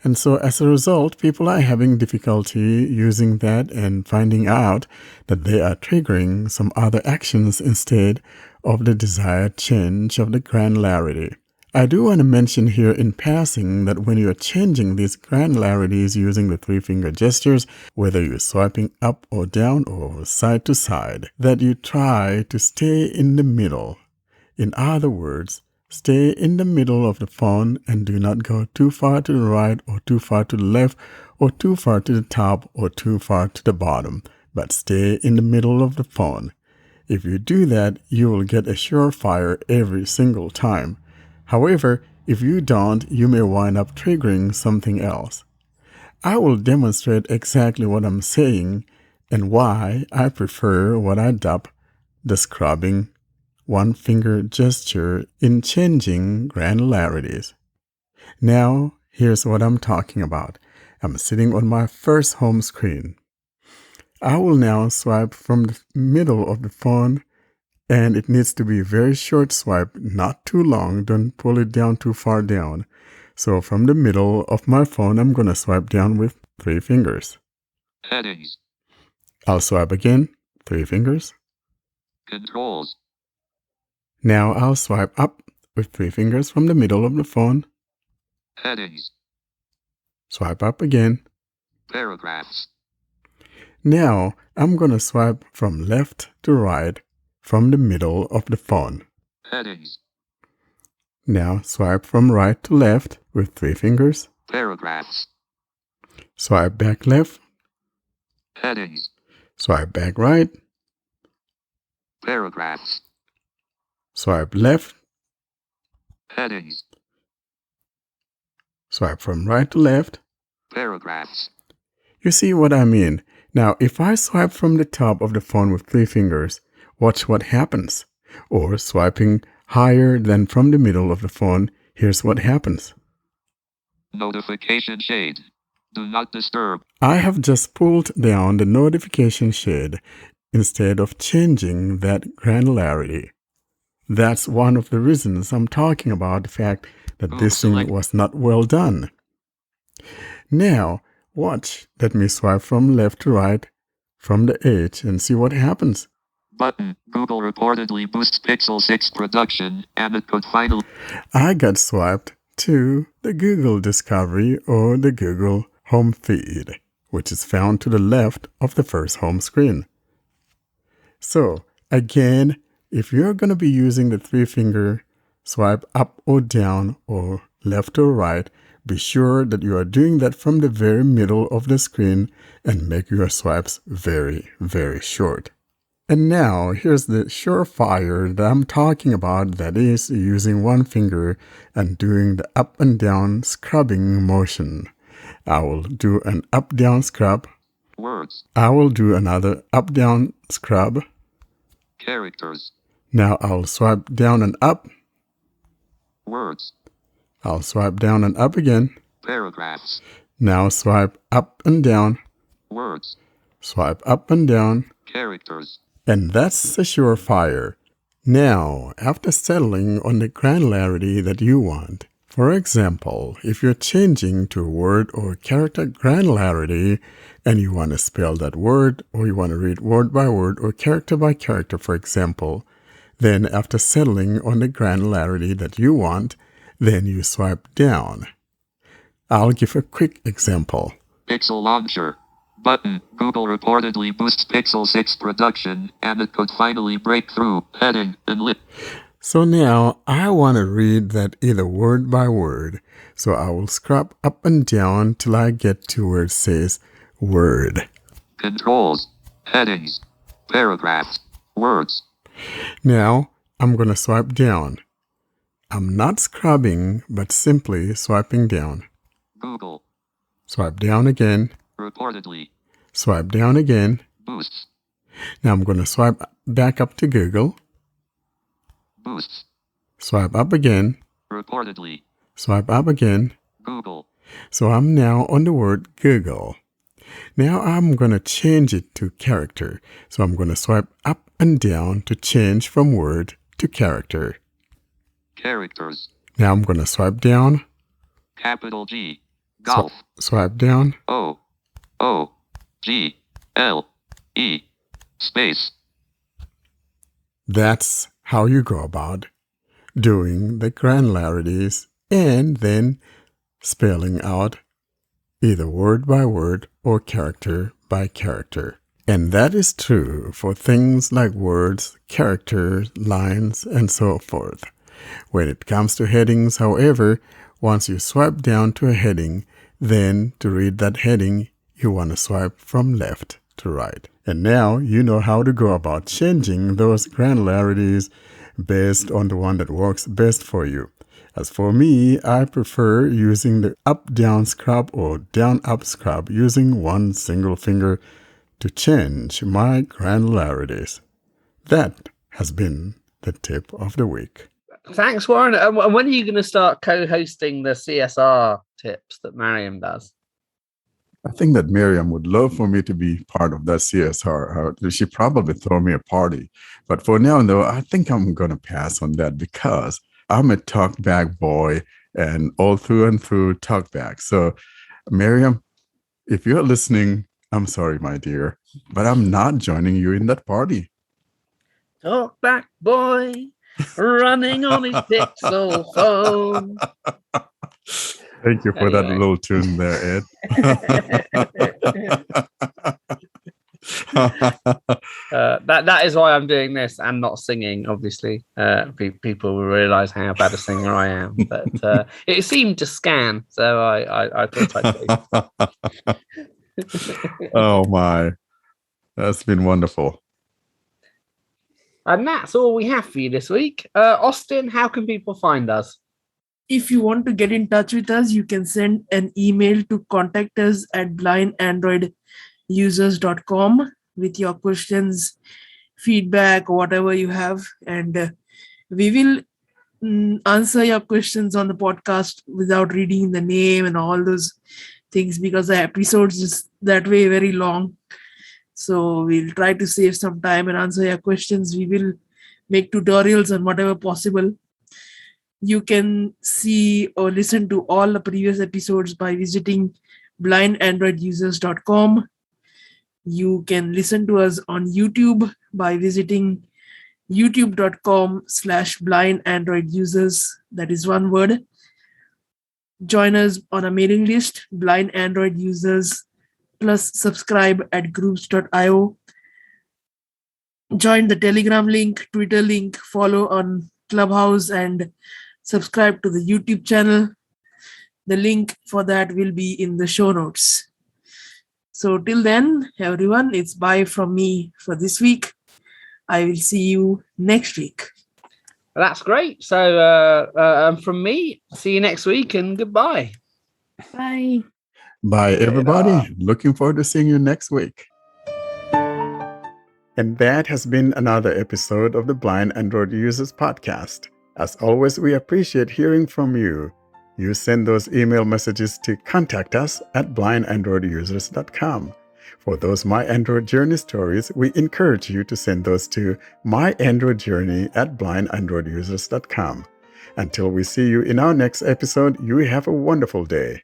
And so as a result, people are having difficulty using that and finding out that they are triggering some other actions instead of the desired change of the granularity. I do want to mention here in passing that when you're changing these granularities using the 3-finger gestures, whether you're swiping up or down or side to side, that you try to stay in the middle. In other words, stay in the middle of the phone and do not go too far to the right or too far to the left or too far to the top or too far to the bottom, but stay in the middle of the phone. If you do that, you will get a surefire every single time. However, if you don't, you may wind up triggering something else. I will demonstrate exactly what I'm saying and why I prefer what I dub the scrubbing 1-finger gesture in changing granularities. Now, here's what I'm talking about. I'm sitting on my first home screen. I will now swipe from the middle of the phone, and it needs to be a very short swipe, not too long. Don't pull it down too far down. So from the middle of my phone, I'm going to swipe down with 3 fingers. Headings. I'll swipe again, 3 fingers. Controls. Now I'll swipe up with 3 fingers from the middle of the phone. Headings. Swipe up again. Paragraphs. Now I'm going to swipe from left to right from the middle of the phone. Headings. Now swipe from right to left with 3 fingers. Paragraphs. Swipe back left. Headings. Swipe back right. Paragraphs. Swipe left. Headings. Swipe from right to left. Paragraphs. You see what I mean? Now, if I swipe from the top of the phone with 3 fingers, watch what happens. Or swiping higher than from the middle of the phone, here's what happens. Notification shade. Do not disturb. I have just pulled down the notification shade instead of changing that granularity. That's one of the reasons I'm talking about the fact that this thing was not well done. Now, watch. Let me swipe from left to right from the edge and see what happens. Button. Google reportedly boosts Pixel 6 production, and it could finally... I got swiped to the Google Discovery or the Google Home Feed, which is found to the left of the first home screen. So, again, if you're going to be using the 3-finger swipe up or down or left or right, be sure that you are doing that from the very middle of the screen and make your swipes very, very short. And now, here's the surefire that I'm talking about, that is using 1 finger and doing the up and down scrubbing motion. I will do an up-down scrub. Words. I will do another up-down scrub. Characters. Now I'll swipe down and up. Words. I'll swipe down and up again. Paragraphs. Now swipe up and down. Words. Swipe up and down. Characters. And that's a surefire. Now, after settling on the granularity that you want, For example, if you're changing to word or character granularity and you want to spell that word, or you want to read word by word or character by character, for example, then after settling on the granularity that you want, then you swipe down. I'll give a quick example. Pixel Launcher. Button. Google reportedly boosts Pixel 6 production, and it could finally break through. Heading. Enlit. So now I want to read that either word by word. So I will scrub up and down till I get to where it says word. Controls. Headings. Paragraphs. Words. Now I'm going to swipe down. I'm not scrubbing, but simply swiping down. Google. Swipe down again. Reportedly. Swipe down again. Boosts. Now I'm going to swipe back up to Google. Boosts. Swipe up again. Reportedly. Swipe up again. Google. So I'm now on the word Google. Now I'm going to change it to character. So I'm going to swipe up and down to change from word to character. Characters. Now I'm going to swipe down. Capital G. Golf. Swipe down. O. O. G. L. E. Space. That's how you go about doing the granularities and then spelling out either word by word or character by character. And that is true for things like words, characters, lines, and so forth. When it comes to headings, however, once you swipe down to a heading, then to read that heading, you want to swipe from left to right. And now you know how to go about changing those granularities based on the one that works best for you. As for me, I prefer using the up-down scrub or down-up scrub using one single finger to change my granularities. That has been the tip of the week. Thanks, Warren. And when are you going to start co-hosting the CSR tips that Mariam does? I think that Miriam would love for me to be part of that CSR. She'd probably throw me a party. But for now, though, I think I'm going to pass on that because I'm a talkback boy and all through and through talkback. So, Miriam, if you're listening, I'm sorry, my dear, but I'm not joining you in that party. Talkback boy running on his Pixel phone. Thank you for that little tune there, Ed. That is why I'm doing this and not singing, obviously. People will realize how bad a singer I am. But it seemed to scan, so I thought I'd do. Oh, my. That's been wonderful. And that's all we have for you this week. Austin, how can people find us? If you want to get in touch with us, you can send an email to contact us at blindandroidusers.com with your questions, feedback, whatever you have. And we will answer your questions on the podcast without reading the name and all those things because the episodes is that way very long. So we'll try to save some time and answer your questions. We will make tutorials on whatever possible. You can see or listen to all the previous episodes by visiting blindandroidusers.com. You can listen to us on YouTube by visiting youtube.com/blindandroidusers. That is one word. Join us on a mailing list, Blind Android Users, plus subscribe at groups.io. Join the Telegram link, Twitter link, follow on Clubhouse, and subscribe to the YouTube channel. The link for that will be in the show notes. So till then, everyone, it's bye from me for this week. I will see you next week. That's great. So from me, see you next week and goodbye. Bye. Bye, everybody. Looking forward to seeing you next week. And that has been another episode of the Blind Android Users Podcast. As always, we appreciate hearing from you. You send those email messages to contact us at blindandroidusers.com. For those My Android Journey stories, we encourage you to send those to myandroidjourney@blindandroidusers.com. Until we see you in our next episode, you have a wonderful day.